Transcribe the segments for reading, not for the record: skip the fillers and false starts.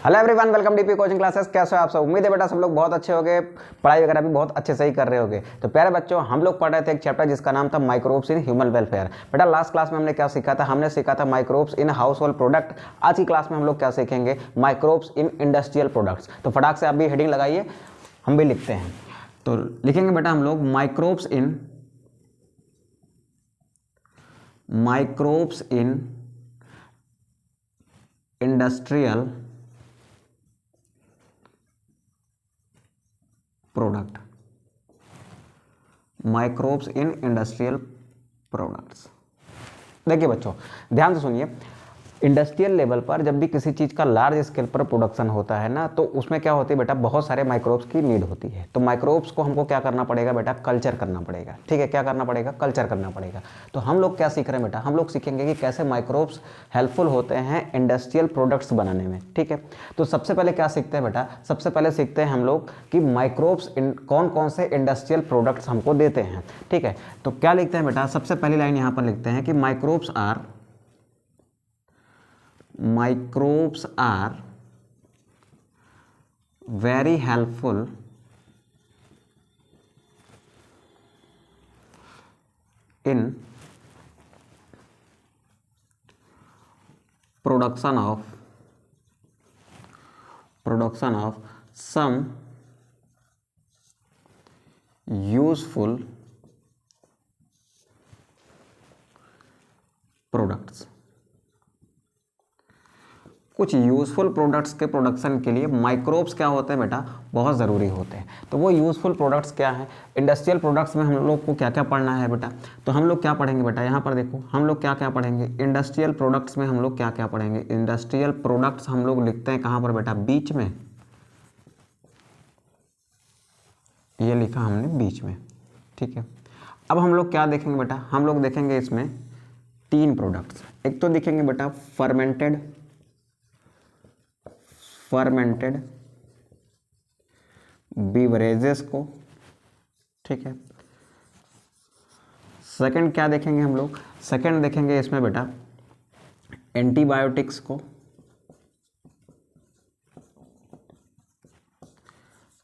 Hello everyone, welcome DP coaching classes. कैसे हो आप सब? उम्मीद है बेटा सब लोग बहुत अच्छे होंगे, पढ़ाई वगैरह भी बहुत अच्छे से ही कर रहे होंगे। तो प्यारे बच्चों, हम लोग पढ़ रहे थे एक चैप्टर जिसका नाम था माइक्रोब्स इन ह्यूमन वेलफेयर। बेटा लास्ट क्लास में हमने क्या सीखा था? हमने सीखा था microbes in house hold product. आज की क्लास में हम लोग क्या सीखेंगे? Microbes in industrial products. तो फटाक से आप भी हेडिंग लगाइए, हम भी लिखते हैं। तो लिखेंगे बेटा हम लोग microbes in industrial product. Microbes in industrial products. देखिए बच्चों, ध्यान से सुनिए। इंडस्ट्रियल लेवल पर जब भी किसी चीज़ का लार्ज स्केल पर प्रोडक्शन होता है ना, तो उसमें क्या होती है बेटा, बहुत सारे माइक्रोब्स की नीड होती है। तो माइक्रोब्स को हमको क्या करना पड़ेगा बेटा? कल्चर करना पड़ेगा। ठीक है, क्या करना पड़ेगा? कल्चर करना पड़ेगा। तो हम लोग क्या सीख रहे हैं बेटा? हम लोग सीखेंगे कि कैसे माइक्रोब्स हेल्पफुल होते हैं इंडस्ट्रियल प्रोडक्ट्स बनाने में। ठीक है, तो सबसे पहले क्या सीखते हैं बेटा? सबसे पहले सीखते हैं हम लोग कि माइक्रोब्स कौन कौन से इंडस्ट्रियल प्रोडक्ट्स हमको देते हैं। ठीक है, तो क्या लिखते हैं बेटा? सबसे पहली लाइन यहाँ पर लिखते हैं कि microbes are very helpful in production of some useful products। कुछ यूज़फुल प्रोडक्ट्स के प्रोडक्शन के लिए माइक्रोब्स क्या होते हैं बेटा? बहुत ज़रूरी होते हैं। तो वो यूज़फुल प्रोडक्ट्स क्या हैं? इंडस्ट्रियल प्रोडक्ट्स में हम लोग को क्या क्या पढ़ना है बेटा? तो हम लोग क्या पढ़ेंगे बेटा? यहाँ पर देखो, हम लोग क्या क्या पढ़ेंगे? इंडस्ट्रियल प्रोडक्ट्स में हम लोग क्या क्या पढ़ेंगे? इंडस्ट्रियल प्रोडक्ट्स हम लोग लिखते हैं कहाँ पर बेटा? बीच में। ये लिखा हमने बीच में। ठीक है, अब हम लोग क्या देखेंगे बेटा? हम लोग देखेंगे इसमें तीन प्रोडक्ट्स। एक तो देखेंगे बेटा फर्मेंटेड बीवरेजेस को। ठीक है, सेकंड क्या देखेंगे हम लोग? सेकंड देखेंगे इसमें बेटा एंटीबायोटिक्स को।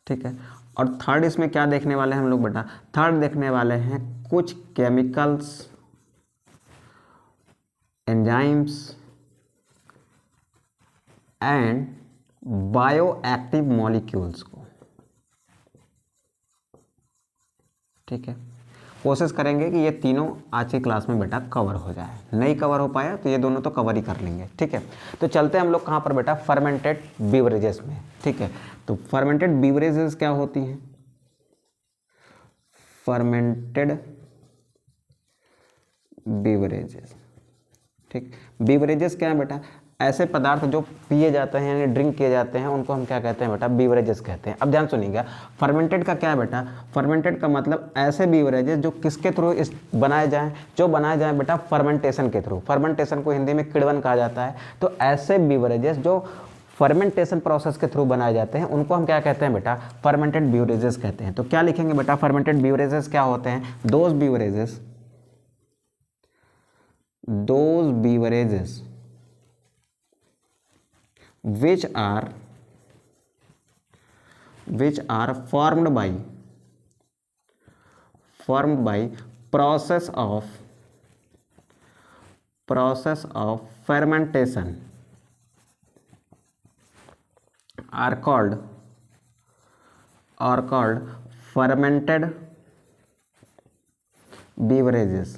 ठीक है, और थर्ड इसमें क्या देखने वाले हैं हम लोग बेटा? थर्ड देखने वाले हैं कुछ chemicals, enzymes and bioactive molecules को। ठीक है, कोशिश करेंगे कि ये तीनों आज की क्लास में बेटा कवर हो जाए। नहीं कवर हो पाया तो ये दोनों तो कवर ही कर लेंगे। ठीक है, तो चलते हैं हम लोग कहाँ पर बेटा? फर्मेंटेड बीवरेजेस में। ठीक है, तो फर्मेंटेड बीवरेजेस क्या होती हैं? Fermented beverages. ठीक, बीवरेजेस क्या है बेटा? ऐसे पदार्थ जो पिए जाते हैं यानी ड्रिंक किए जाते हैं, उनको हम क्या कहते हैं बेटा? बीवरेजेस कहते हैं। अब ध्यान सुनिएगा, फर्मेंटेड का क्या है बेटा? फर्मेंटेड का मतलब ऐसे बीवरेजेस जो किसके थ्रू बनाए जाएं? जो बनाए जाएं बेटा फर्मेंटेशन के थ्रू। फर्मेंटेशन को हिंदी में किण्वन कहा जाता है। तो ऐसे बीवरेजेस जो फर्मेंटेशन प्रोसेस के थ्रू बनाए जाते हैं, उनको हम क्या कहते हैं बेटा? फर्मेंटेड बीवरेजेस कहते हैं। तो क्या लिखेंगे बेटा? फर्मेंटेड बीवरेजेस क्या होते हैं? Those beverages which are formed by process of fermentation are called fermented beverages।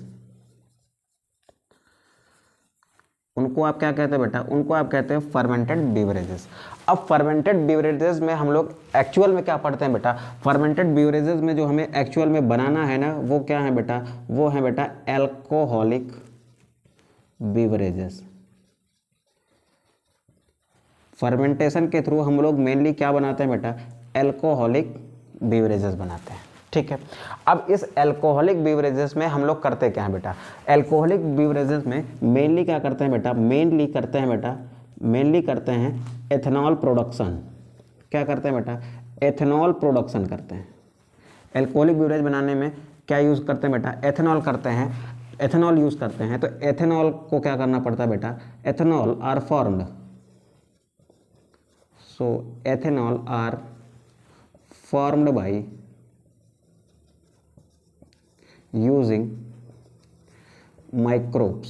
उनको आप क्या कहते हैं बेटा? उनको आप कहते हैं फर्मेंटेड बीवरेजेस। अब फर्मेंटेड बीवरेजेस में हम लोग एक्चुअल में क्या पढ़ते हैं बेटा? फर्मेंटेड बीवरेजेस में जो हमें एक्चुअल में बनाना है ना, वो क्या है बेटा? वो है बेटा एल्कोहलिक बीवरेजेस। फर्मेंटेशन के थ्रू हम लोग मेनली क्या बनाते हैं बेटा? एल्कोहलिक बीवरेजेस बनाते हैं। ठीक है, अब इस एल्कोहलिक बीवरेजेस में हम लोग करते क्या है बेटा? एल्कोहलिक बीवरेजेस में मेनली क्या करते हैं बेटा? मेनली करते हैं एथेनॉल प्रोडक्शन। क्या करते हैं बेटा? एथेनॉल प्रोडक्शन करते हैं। एल्कोहलिक बीवरेज बनाने में क्या यूज़ करते हैं बेटा? एथेनॉल करते हैं, एथेनॉल यूज़ करते हैं। तो एथेनॉल को क्या करना पड़ता है बेटा? Ethanol are formed So ethanol are formed by using microbes।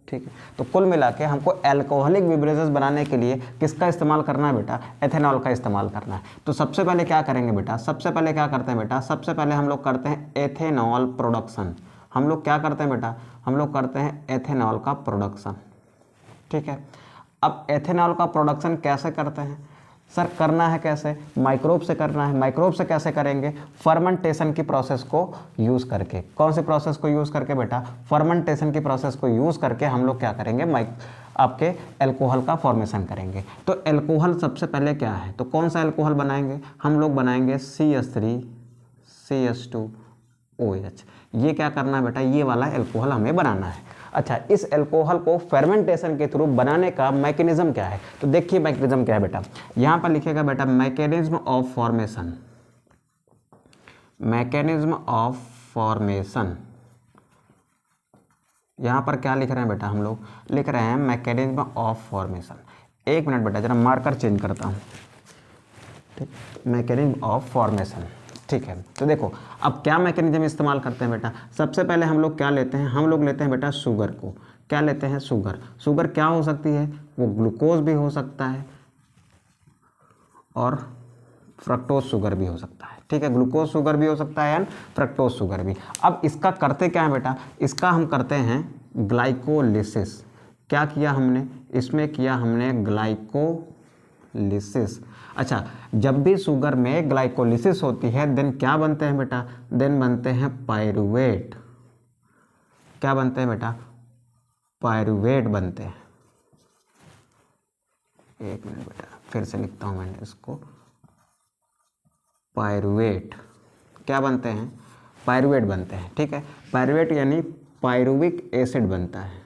ठीक है, तो कुल मिला के हमको अल्कोहलिक बेवरेजेस बनाने के लिए किसका इस्तेमाल करना है बेटा? एथेनॉल का इस्तेमाल करना है। तो सबसे पहले क्या करेंगे बेटा? सबसे पहले क्या करते हैं बेटा? सबसे पहले हम लोग करते हैं एथेनॉल प्रोडक्शन। हम लोग क्या करते हैं बेटा? हम लोग करते हैं एथेनॉल का प्रोडक्शन। ठीक है, अब एथेनॉल का प्रोडक्शन कैसे करते हैं सर? करना है कैसे? माइक्रोब से करना है। माइक्रोब से कैसे करेंगे? फर्मेंटेशन की प्रोसेस को यूज़ करके। कौन सी प्रोसेस को यूज़ करके बेटा? फर्मेंटेशन की प्रोसेस को यूज़ करके हम लोग क्या करेंगे? आपके एल्कोहल का फॉर्मेशन करेंगे। तो एल्कोहल सबसे पहले क्या है? तो कौन सा एल्कोहल बनाएंगे? हम लोग बनाएंगे CH3 CH2OH। ये क्या करना है बेटा? ये वाला एल्कोहल हमें बनाना है। अच्छा, इस एल्कोहल को फेर्मेंटेशन के थ्रू बनाने का मैकेनिज्म क्या है? तो देखिए मैकेनिज्म क्या है बेटा, यहाँ पर लिखेगा बेटा mechanism of formation. Mechanism of formation, यहाँ पर क्या लिख रहे हैं बेटा? हम लोग लिख रहे हैं मैकेनिज्म ऑफ फॉर्मेशन। एक मिनट बेटा, जरा मार्कर चेंज करता हूँ। ठीक, मैकेनिज्म ऑफ फॉर्मेशन। ठीक है, तो देखो अब क्या मैकेनिज्म इस्तेमाल करते हैं बेटा? सबसे पहले हम लोग क्या लेते हैं? हम लोग लेते हैं बेटा शुगर को। क्या लेते हैं? शुगर। शुगर क्या हो सकती है? वो ग्लूकोज भी हो सकता है और फ्रक्टोज शुगर भी हो सकता है। ठीक है, ग्लूकोज शुगर भी हो सकता है एंड फ्रक्टोज शुगर भी। अब इसका करते क्या है बेटा? इसका हम करते हैं ग्लाइकोलिसिस। क्या किया हमने? इसमें किया हमने ग्लाइकोलिसिस। अच्छा, जब भी शुगर में ग्लाइकोलिसिस होती है देन क्या बनते हैं बेटा? देन बनते हैं पायरुवेट। क्या बनते हैं बेटा? पायरुवेट बनते हैं। एक मिनट बेटा, फिर से लिखता हूं मैंने इसको। पायरुवेट क्या बनते हैं? पायरुवेट बनते हैं। ठीक है, पायरुवेट यानी पायरुविक एसिड बनता है।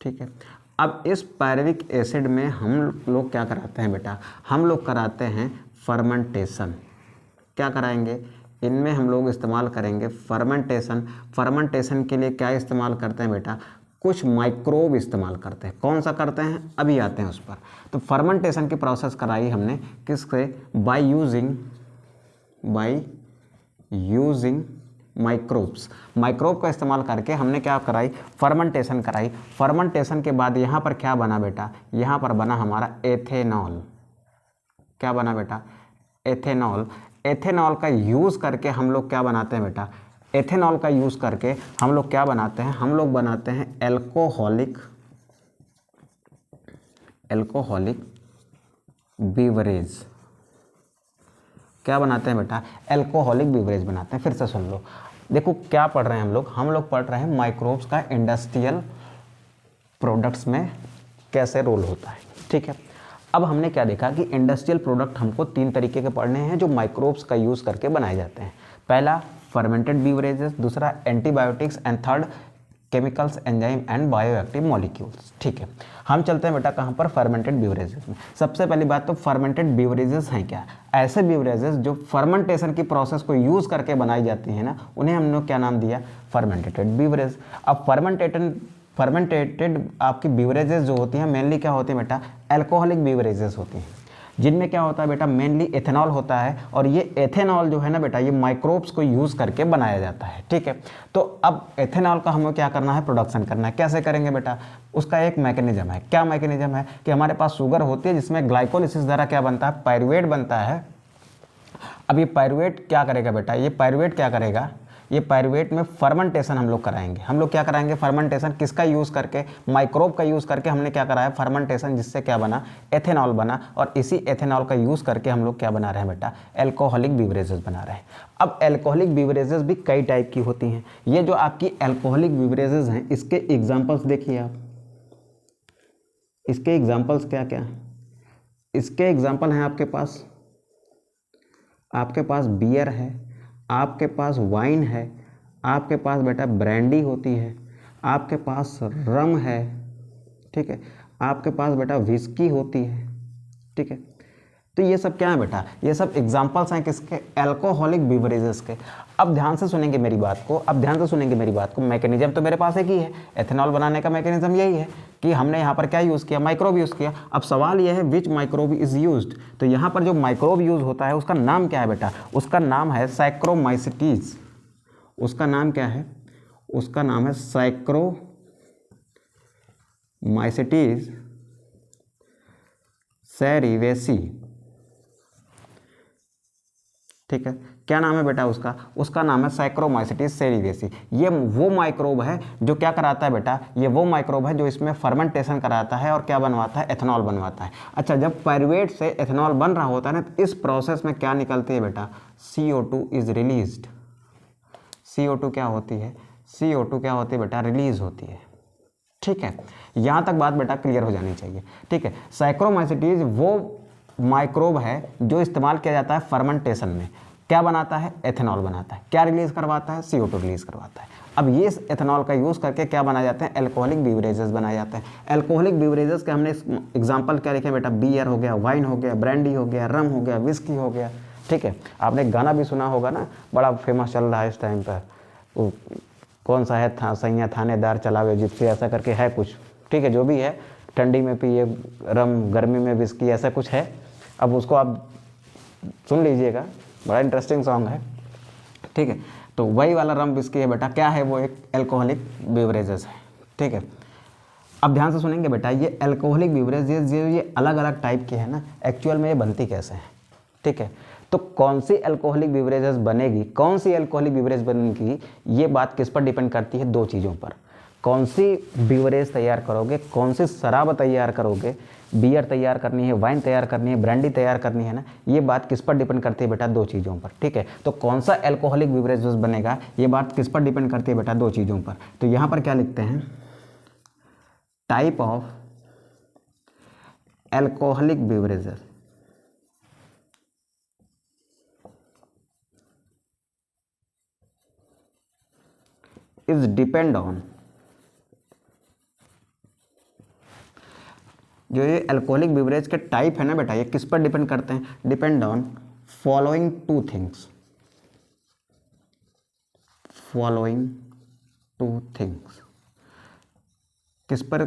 ठीक है, अब इस पायरुविक एसिड में हम लोग क्या कराते हैं बेटा? हम लोग कराते हैं फर्मेंटेशन। क्या कराएंगे? इनमें हम लोग इस्तेमाल करेंगे फर्मेंटेशन। फर्मेंटेशन के लिए क्या इस्तेमाल करते हैं बेटा? कुछ माइक्रोब इस्तेमाल करते हैं। कौन सा करते हैं? अभी आते हैं उस पर। तो फर्मेंटेशन की प्रोसेस कराई हमने किससे? By using microbes. माइक्रोब का इस्तेमाल करके हमने क्या कराई? फर्मेंटेशन कराई। फर्मेंटेशन के बाद यहाँ पर क्या बना बेटा? यहाँ पर बना हमारा एथेनॉल। क्या बना बेटा? एथेनॉल। एथेनॉल का यूज़ करके हम लोग क्या बनाते हैं बेटा? एथेनॉल का यूज़ करके हम लोग क्या बनाते हैं? हम लोग बनाते हैं एल्कोहलिक बीवरेज। क्या बनाते हैं बेटा? एल्कोहलिक बीवरेज बनाते हैं। फिर से सुन लो, देखो क्या पढ़ रहे हैं हम लोग पढ़ रहे हैं माइक्रोब्स का इंडस्ट्रियल प्रोडक्ट्स में कैसे रोल होता है। ठीक है, अब हमने क्या देखा कि इंडस्ट्रियल प्रोडक्ट हमको 3 तरीके के पढ़ने हैं जो माइक्रोब्स का यूज़ करके बनाए जाते हैं। पहला फर्मेंटेड बीवरेजेस, दूसरा antibiotics and third chemicals, enzyme and bioactive molecules. ठीक है, हम चलते हैं बेटा कहाँ पर? फर्मेंटेड बीवरेजेस में। सबसे पहली बात तो फर्मेंटेड बीवरेजेस हैं क्या? ऐसे बीवरेजेस जो फर्मेंटेशन की प्रोसेस को यूज़ करके बनाई जाती हैं ना, उन्हें हम लोग क्या नाम दिया? Fermented beverage. अब फर्मेंटेटेड आपकी बीवरेजेस जो होती हैं मेनली क्या होती हैं बेटा? एल्कोहलिक बीवरेजेस होती हैं, जिनमें क्या होता है बेटा? मेनली एथेनॉल होता है। और ये एथेनॉल जो है ना बेटा, ये माइक्रोब्स को यूज़ करके बनाया जाता है। ठीक है, तो अब एथेनॉल का हमें क्या करना है? प्रोडक्शन करना है। कैसे करेंगे बेटा? उसका एक मैकेनिज्म है। क्या मैकेनिज्म है? कि हमारे पास शुगर होती है जिसमें ग्लाइकोलिसिस द्वारा क्या बनता है? पायरुवेट बनता है। अब ये पायरुवेट क्या करेगा बेटा? ये पायरुवेट क्या करेगा? ये पायरुवेट में फर्मेंटेशन हम लोग कराएंगे। हम लोग क्या कराएंगे? फर्मेंटेशन किसका यूज़ करके? माइक्रोब का यूज़ करके हमने क्या कराया? फर्मेंटेशन, जिससे क्या बना? एथेनॉल बना। और इसी एथेनॉल का यूज़ करके हम लोग क्या बना रहे हैं बेटा? एल्कोहलिक बीवरेजेस बना रहे हैं। अब एल्कोहलिक बीवरेजेस भी कई टाइप की होती हैं। ये जो आपकी एल्कोहलिक बीवरेजेस हैं, इसके एग्जाम्पल्स देखिए आप। इसके एग्जाम्पल्स क्या क्या हैं? इसके एग्जाम्पल हैं आपके पास बियर है, आपके पास वाइन है, आपके पास बेटा ब्रांडी होती है, आपके पास रम है। ठीक है, आपके पास बेटा विस्की होती है। ठीक है, तो ये सब क्या है बेटा? ये सब एग्जाम्पल्स हैं किसके? एल्कोहलिक बीवरेजेस के। अब ध्यान से सुनेंगे मेरी बात को, मैकेनिज्म तो मेरे पास एक ही है। एथेनॉल बनाने का मैकेनिज्म यही है कि हमने यहाँ पर क्या यूज़ किया, माइक्रोब यूज़ किया। अब सवाल यह है विच माइक्रोब इज़ यूज्ड, तो यहाँ पर जो माइक्रोब यूज़ होता है उसका नाम क्या है बेटा, उसका नाम है सैक्रोमाइसिटीज। उसका नाम क्या है, उसका नाम है सैक्रोमाइसिटीज सेरिवेसी। ठीक है, क्या नाम है बेटा उसका, उसका नाम है सैक्रोमाइसिटीज सेरिवेसी। ये वो माइक्रोब है जो क्या कराता है बेटा, ये वो माइक्रोब है जो इसमें फर्मेंटेशन कराता है और क्या बनवाता है, एथेनॉल बनवाता है। अच्छा, जब पायरुवेट से एथेनॉल बन रहा होता है ना, तो इस प्रोसेस में क्या निकलती है बेटा, CO2 इज रिलीज्ड। CO2 क्या होती है, CO2 क्या होती है बेटा, रिलीज होती है। ठीक है, यहाँ तक बात बेटा क्लियर हो जानी चाहिए। ठीक है, सैक्रोमाइसिटीज वो माइक्रोब है जो इस्तेमाल किया जाता है फर्मेंटेशन में, क्या बनाता है, एथेनॉल बनाता है। क्या रिलीज करवाता है, CO2 रिलीज करवाता है। अब ये एथेनॉल का यूज़ करके क्या बनाए जाते हैं, एल्कोहलिक बीवरेजेस बनाए जाते हैं। एल्कोहलिक बीवरेजेस के हमने एग्जांपल क्या लिखे बेटा, बियर हो गया, वाइन हो गया, ब्रांडी हो गया, रम हो गया, विस्की हो गया। ठीक है, आपने गाना भी सुना होगा ना, बड़ा फेमस चल रहा है इस टाइम पर, वो कौन सा है, सैया थानेदार चलावे जिप्सी, ऐसा करके है कुछ। ठीक है, जो भी है, ठंडी में पिए रम, गर्मी में विस्की, ऐसा कुछ है। अब उसको आप सुन लीजिएगा, बड़ा इंटरेस्टिंग सॉन्ग है। ठीक है, तो वही वाला रम विस्की है बेटा, क्या है वो, एक एल्कोहलिक बेवरेजेस है। ठीक है, अब ध्यान से सुनेंगे बेटा, ये एल्कोहलिक बेवरेजेस ये अलग अलग टाइप के हैं ना, एक्चुअल में ये बनती कैसे हैं। ठीक है, तो कौन सी एल्कोहलिक बेवरेजेस बनेगी, कौन सी एल्कोहलिक बेवरेज बनेगी, ये बात किस पर डिपेंड करती है, दो चीज़ों पर। कौन सी बीवरेज तैयार करोगे, कौन सी शराब तैयार करोगे, बियर तैयार करनी है, वाइन तैयार करनी है, ब्रांडी तैयार करनी है ना, ये बात किस पर डिपेंड करती है बेटा, दो चीज़ों पर। ठीक है, तो कौन सा एल्कोहलिक बीवरेज बनेगा, ये बात किस पर डिपेंड करती है बेटा, दो चीज़ों पर। तो यहाँ पर क्या लिखते हैं, type of alcoholic beverages is depend on, जो ये एल्कोहलिक बिवरेज के टाइप है ना बेटा, ये किस पर डिपेंड करते हैं, depend on following two things, following two things. किस पर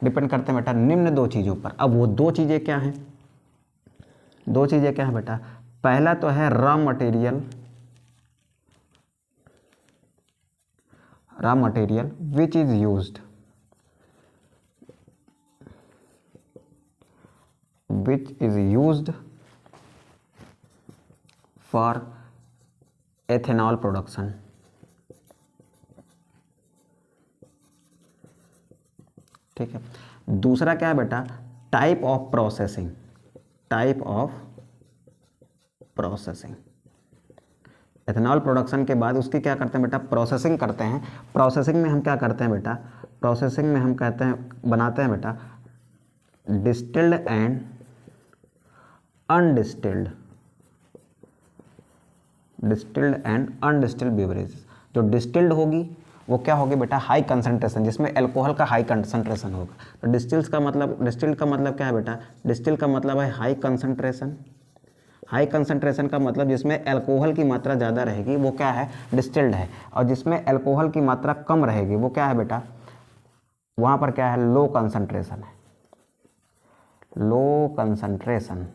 डिपेंड करते हैं बेटा, निम्न दो चीज़ों पर। अब वो दो चीज़ें क्या हैं, दो चीज़ें क्या हैं बेटा, पहला तो है raw material, raw material which is used, which is used for ethanol production। ठीक है, दूसरा क्या है बेटा, type of processing, type of processing. Ethanol production के बाद उसकी क्या करते हैं बेटा, प्रोसेसिंग करते हैं। प्रोसेसिंग में हम क्या करते हैं बेटा, प्रोसेसिंग में हम कहते हैं, बनाते हैं बेटा distilled and undistilled, distilled and undistilled beverages. जो डिस्टिल्ड होगी वो क्या होगी बेटा, हाई कंसंट्रेशन, जिसमें अल्कोहल का हाई कंसंट्रेशन होगा। तो डिस्टिल्ड का मतलब क्या है बेटा, डिस्टिल का मतलब है हाई कंसंट्रेशन। हाई कंसंट्रेशन का मतलब जिसमें अल्कोहल की मात्रा ज़्यादा रहेगी वो क्या है, डिस्टिल्ड है। और जिसमें अल्कोहल की मात्रा कम रहेगी वो क्या है बेटा, वहाँ पर क्या है, लो कंसंट्रेशन है, लो कंसंट्रेशन।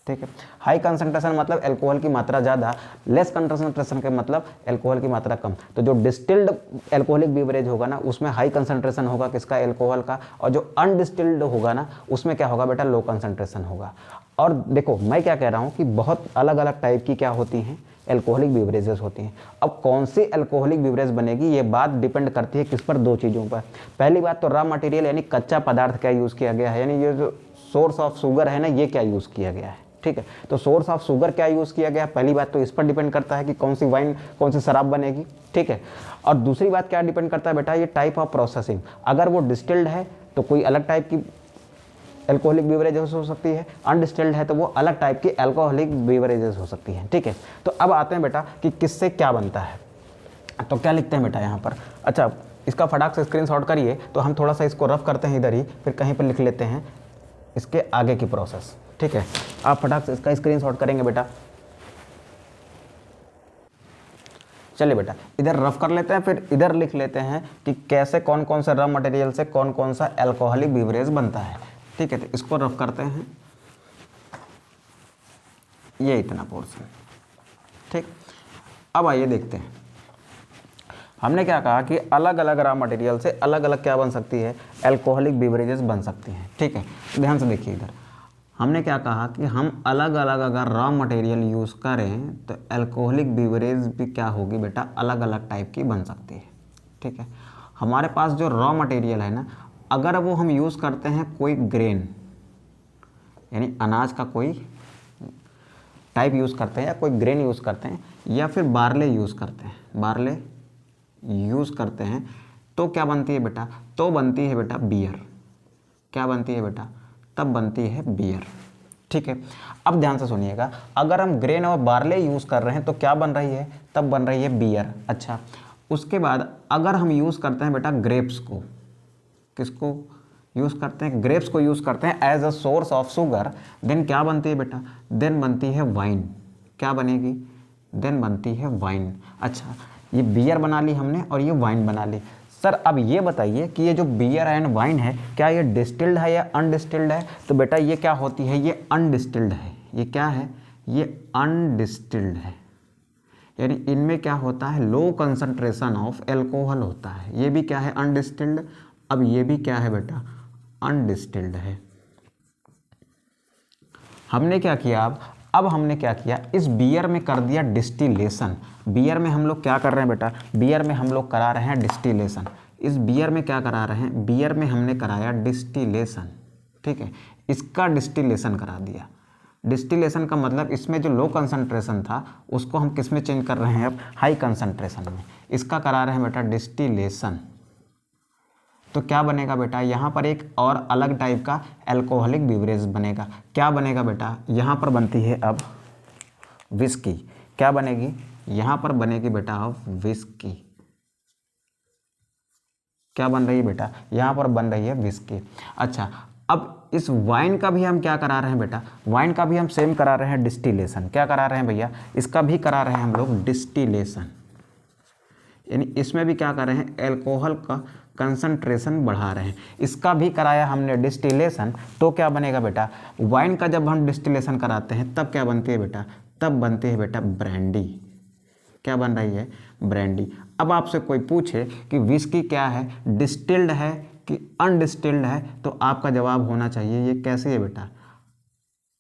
ठीक है, हाई कंसंट्रेशन मतलब अल्कोहल की मात्रा ज़्यादा, लेस कंसंट्रेशन के मतलब अल्कोहल की मात्रा कम। तो जो डिस्टिल्ड अल्कोहलिक बीवरेज होगा ना, उसमें हाई कंसंट्रेशन होगा किसका, अल्कोहल का। और जो अनडिस्टिल्ड होगा ना, उसमें क्या होगा बेटा, लो कंसंट्रेशन होगा। और देखो मैं क्या कह रहा हूँ कि बहुत अलग अलग टाइप की क्या होती हैं, एल्कोहलिक बीवरेजेस होती हैं। अब कौन सी एल्कोहलिक बीवरेज बनेगी, ये बात डिपेंड करती है किस पर, दो चीज़ों पर। पहली बात तो रॉ मटेरियल यानी कच्चा पदार्थ क्या यूज़ किया गया है, यानी ये जो सोर्स ऑफ शुगर है ना, ये क्या यूज़ किया गया है। ठीक है, तो सोर्स ऑफ शुगर क्या यूज़ किया गया, पहली बात तो इस पर डिपेंड करता है कि कौन सी वाइन, कौन सी शराब बनेगी। ठीक है, और दूसरी बात क्या डिपेंड करता है बेटा, ये टाइप ऑफ प्रोसेसिंग। अगर वो डिस्टिल्ड है तो कोई अलग टाइप की एल्कोहलिक बीवरेजेस हो सकती है, अनडिस्टिल्ड है तो वो अलग टाइप की एल्कोहलिक बीवरेजेस हो सकती है। ठीक है, तो अब आते हैं बेटा कि किससे क्या बनता है। तो क्या लिखते हैं बेटा यहाँ पर, अच्छा इसका फटाक से स्क्रीनशॉट करिए, तो हम थोड़ा सा इसको रफ करते हैं इधर ही, फिर कहीं पर लिख लेते हैं इसके आगे की प्रोसेस। ठीक है, आप फटाक से इसका स्क्रीनशॉट करेंगे बेटा। चलिए बेटा इधर रफ कर लेते हैं, फिर इधर लिख लेते हैं कि कैसे कौन कौन सा रॉ मटेरियल से कौन कौन सा एल्कोहलिक बीवरेज बनता है। ठीक है, तो इसको रफ करते हैं, ये इतना पोर्शन। ठीक, अब आइए देखते हैं हमने क्या कहा कि अलग अलग रॉ मटेरियल से अलग अलग क्या बन सकती है, एल्कोहलिक बीवरेजेस बन सकती हैं। ठीक है, ध्यान से देखिए इधर हमने क्या कहा कि हम अलग अलग अगर रॉ मटेरियल यूज़ करें तो एल्कोहलिक बीवरेज भी क्या होगी बेटा, अलग अलग टाइप की बन सकती है। ठीक है, हमारे पास जो रॉ मटेरियल है ना, अगर वो हम यूज़ करते हैं कोई ग्रेन यानी अनाज का कोई टाइप यूज़ करते हैं या कोई ग्रेन यूज़ करते हैं या फिर बार्ले यूज़ करते हैं, बार्ले यूज़ करते हैं, तो क्या बनती है बेटा, तो बनती है बेटा बियर। क्या बनती है बेटा, तब बनती है बियर। ठीक है, अब ध्यान से सुनिएगा, अगर हम ग्रेन और बार्ले यूज़ कर रहे हैं तो क्या बन रही है, तब बन रही है बियर। अच्छा, उसके बाद अगर हम यूज़ करते हैं बेटा ग्रेप्स को, किसको यूज़ करते हैं, ग्रेप्स को यूज़ करते हैं as a source of sugar, then क्या बनती है बेटा, देन बनती है वाइन। क्या बनेगी, देन बनती है वाइन। अच्छा, ये बियर बना ली हमने और ये वाइन बना ली। सर अब ये बताइए कि ये जो बियर एंड वाइन है क्या ये डिस्टिल्ड है या अनडिस्टिल्ड है, तो बेटा ये क्या होती है, ये अनडिस्टिल्ड है। ये क्या है, ये अनडिस्टिल्ड है, यानी इनमें क्या होता है, लो कंसंट्रेशन ऑफ एल्कोहल होता है। ये भी क्या है, अनडिस्टिल्ड। अब ये भी क्या है बेटा, अनडिस्टिल्ड है। हमने क्या किया, अब हमने क्या किया, इस बियर में कर दिया डिस्टिलेशन। बियर में हम लोग क्या कर रहे हैं बेटा, बियर में हम लोग करा रहे हैं डिस्टिलेशन। इस बियर में क्या करा रहे हैं, बियर में हमने कराया डिस्टिलेशन। ठीक है, इसका डिस्टिलेशन करा दिया। डिस्टिलेशन का मतलब इसमें जो लो कंसंट्रेशन था उसको हम किस में चेंज कर रहे हैं, अब हाई कंसंट्रेशन में। इसका करा रहे हैं बेटा डिस्टिलेशन। तो क्या बनेगा बेटा, यहाँ पर एक और अलग टाइप का एल्कोहलिक बीवरेज बनेगा। क्या बनेगा बेटा, यहाँ पर बनती है अब विस्की। क्या बनेगी, यहाँ पर बनेगी बेटा अब विस्की। क्या बन रही है बेटा, यहाँ पर बन रही है विस्की। अच्छा, अब इस वाइन का भी हम क्या करा रहे हैं बेटा, वाइन का भी हम सेम करा रहे हैं डिस्टिलेशन। क्या करा रहे हैं भैया, इसका भी करा रहे हैं हम लोग डिस्टिलेशन, यानी इसमें भी क्या कर रहे हैं, एल्कोहल का कंसंट्रेशन बढ़ा रहे हैं। इसका भी कराया हमने डिस्टिलेशन, तो क्या बनेगा बेटा, वाइन का जब हम डिस्टिलेशन कराते हैं तब क्या बनती है बेटा, तब बनती है बेटा ब्रांडी। क्या बन रही है, ब्रांडी। अब आपसे कोई पूछे कि विस्की क्या है, डिस्टिल्ड है कि अनडिस्टिल्ड है, तो आपका जवाब होना चाहिए ये कैसी है बेटा,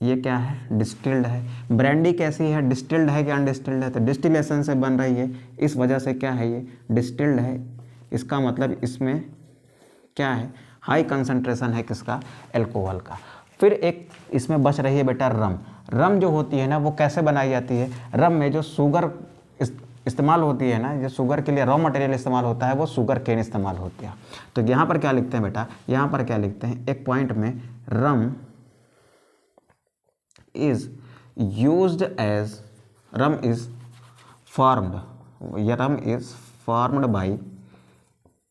ये क्या है, डिस्टिल्ड है। ब्रांडी कैसी है, डिस्टिल्ड है कि अनडिस्टिल्ड है, तो डिस्टिलेशन से बन रही है, इस वजह से क्या है, ये डिस्टिल्ड है। इसका मतलब इसमें क्या है, हाई कंसंट्रेशन है किसका, एल्कोहल का। फिर एक इसमें बच रही है बेटा रम। रम जो होती है ना वो कैसे बनाई जाती है, रम में जो शुगर इस्तेमाल होती है ना, जो शुगर के लिए रॉ मटेरियल इस्तेमाल होता है वो शुगर केन इस्तेमाल होती है। तो यहाँ पर क्या लिखते हैं बेटा, यहाँ पर क्या लिखते हैं, एक पॉइंट में रम is used as rum is formed, rum is formed by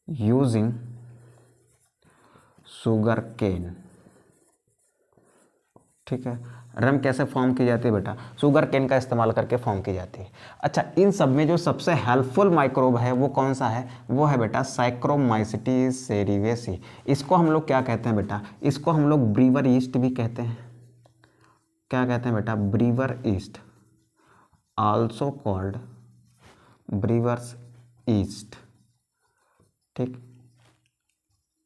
using sugar cane। ठीक है, रम कैसे फॉर्म की जाती है बेटा, शुगर केन का इस्तेमाल करके फॉर्म की जाती है। अच्छा, इन सब में जो सबसे हेल्पफुल माइक्रोब है वो कौन सा है, वो है बेटा साइक्रोमाइसिटीज सेरिवेसी। इसको हम लोग क्या कहते हैं बेटा, इसको हम लोग ब्रीवर ईस्ट भी कहते हैं। क्या कहते हैं बेटा, Brewer east, also called brewers east. ठीक,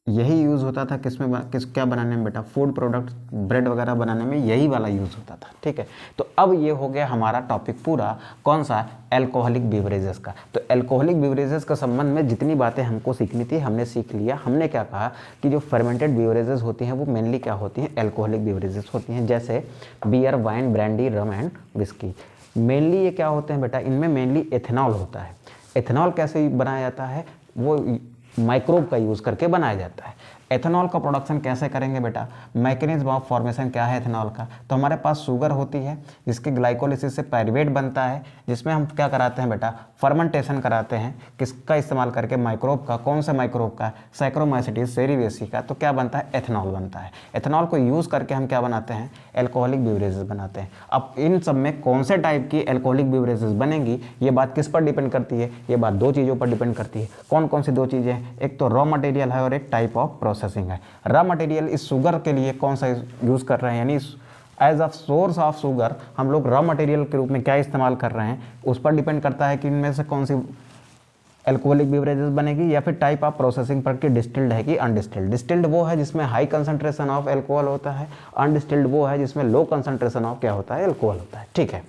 यही यूज़ होता था किसमें, क्या बनाने में बेटा, फूड प्रोडक्ट, ब्रेड वगैरह बनाने में यही वाला यूज़ होता था। ठीक है, तो अब ये हो गया हमारा टॉपिक पूरा, कौन सा, एल्कोहलिक बीवरेजेस का। तो एल्कोहलिक बीवरेजेस के संबंध में जितनी बातें हमको सीखनी थी हमने सीख लिया। हमने क्या कहा कि जो फर्मेंटेड बीवरेजेस होती हैं वो मेनली क्या होती हैं, एल्कोहलिक बीवरेजेस होती हैं, जैसे beer, wine, brandy, rum and whisky. Mainly ये क्या होते हैं बेटा, इनमें मेनली एथेनॉल होता है। एथेनॉल कैसे बनाया जाता है, वो माइक्रोब का यूज़ करके बनाया जाता है। एथेनॉल का प्रोडक्शन कैसे करेंगे बेटा, मैकेनिज्म ऑफ फॉर्मेशन क्या है एथेनॉल का, तो हमारे पास शुगर होती है जिसके ग्लाइकोलिसिस से पायरुवेट बनता है, जिसमें हम क्या कराते हैं बेटा, फर्मेंटेशन कराते हैं, किसका इस्तेमाल करके, माइक्रोब का। कौन सा माइक्रोब का, सैक्रोमाइसिटिस सेरिवेसी का। तो क्या बनता है, एथेनॉल बनता है। एथेनॉल को यूज़ करके हम क्या बनाते हैं, एल्कोहलिक बेवरेजेस बनाते हैं। अब इन सब में कौन से टाइप की एल्कोहलिक बेवरेजेस बनेंगी, ये बात किस पर डिपेंड करती है, ये बात दो चीज़ों पर डिपेंड करती है। कौन कौन सी दो चीज़ें हैं, एक तो रॉ मटेरियल है और एक टाइप ऑफ प्रोसेसिंग है। रॉ मटेरियल इस शुगर के लिए कौन सा यूज़ कर रहे हैं, यानी as a source of sugar हम लोग रॉ मटेरियल के रूप में क्या इस्तेमाल कर रहे हैं, उस पर डिपेंड करता है कि इनमें से कौन सी एल्कोहलिक बेवरेजेस बनेगी, या फिर टाइप ऑफ प्रोसेसिंग पर कि डिस्टिल्ड है कि अनडिस्टिल्ड। डिस्टिल्ड वो है जिसमें हाई कंसंट्रेशन ऑफ एल्कोहल होता है, अनडिस्टिल्ड वो है जिसमें लो कंसंट्रेशन ऑफ क्या होता है, एल्कोहल होता है। ठीक है,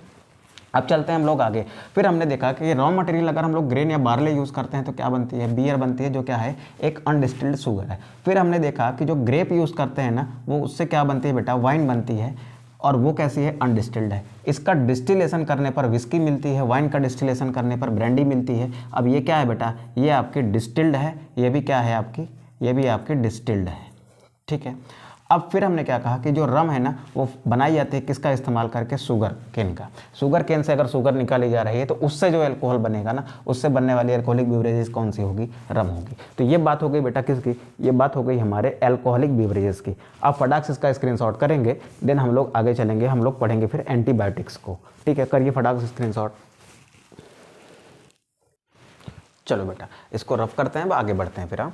अब चलते हैं हम लोग आगे। फिर हमने देखा कि रॉ मटेरियल अगर हम लोग ग्रेन या बार्ले यूज़ करते हैं तो क्या बनती है, बियर बनती है, जो क्या है, एक अनडिस्टिल्ड शुगर है। फिर हमने देखा कि जो ग्रेप यूज़ करते हैं ना, वो उससे क्या बनती है बेटा, वाइन बनती है, और वो कैसी है, अनडिस्टिल्ड है। इसका डिस्टिलेशन करने पर विस्की मिलती है, वाइन का डिस्टिलेशन करने पर ब्रांडी मिलती है। अब ये क्या है बेटा, ये आपकी डिस्टिल्ड है, ये भी क्या है आपकी, ये भी आपकी डिस्टिल्ड है। ठीक है, अब फिर हमने क्या कहा कि जो रम है ना, वो बनाई जाती है किसका इस्तेमाल करके, शुगर केन का। शुगर केन से अगर शुगर निकाली जा रही है तो उससे जो अल्कोहल बनेगा ना, उससे बनने वाली अल्कोहलिक बेवरेजेस कौन सी होगी, रम होगी। तो ये बात हो गई बेटा किसकी, ये बात हो गई हमारे अल्कोहलिक बेवरेजेस की। अब फटाक से इसका स्क्रीनशॉट करेंगे, देन हम लोग आगे चलेंगे, हम लोग पढ़ेंगे फिर एंटीबायोटिक्स को। ठीक है, करिए फटाक से स्क्रीनशॉट। चलो बेटा इसको रफ करते हैं, अब आगे बढ़ते हैं फिर। हाँ,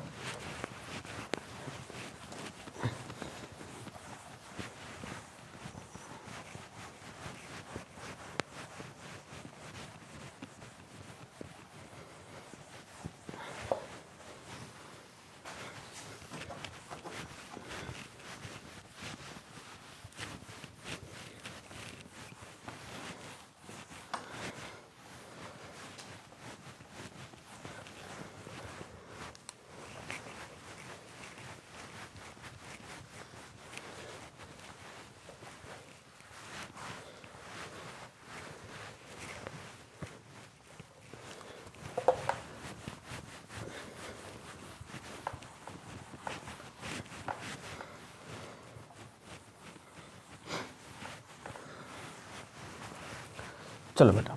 चलो बेटा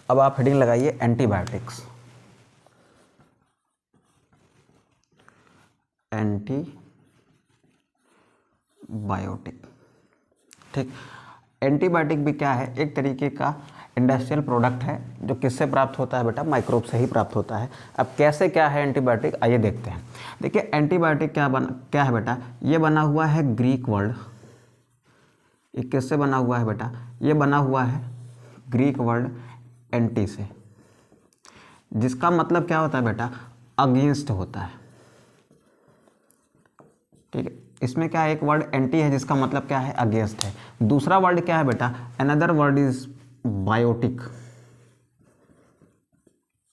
अब आप हेडिंग लगाइए एंटीबायोटिक्स। एंटीबायोटिक, ठीक। एंटीबायोटिक भी क्या है, एक तरीके का इंडस्ट्रियल प्रोडक्ट है जो किससे प्राप्त होता है बेटा, माइक्रोब से ही प्राप्त होता है। अब कैसे क्या है एंटीबायोटिक, आइए देखते हैं। देखिए एंटीबायोटिक क्या है बेटा, ये बना हुआ है ग्रीक वर्ड। ये किससे बना हुआ है बेटा, ये बना हुआ है ग्रीक वर्ड एंटी से, जिसका मतलब क्या होता है बेटा, अगेंस्ट होता है। ठीक है, इसमें क्या है, एक वर्ड एंटी है जिसका मतलब क्या है, अगेंस्ट है। दूसरा वर्ड क्या है बेटा, another word is biotic.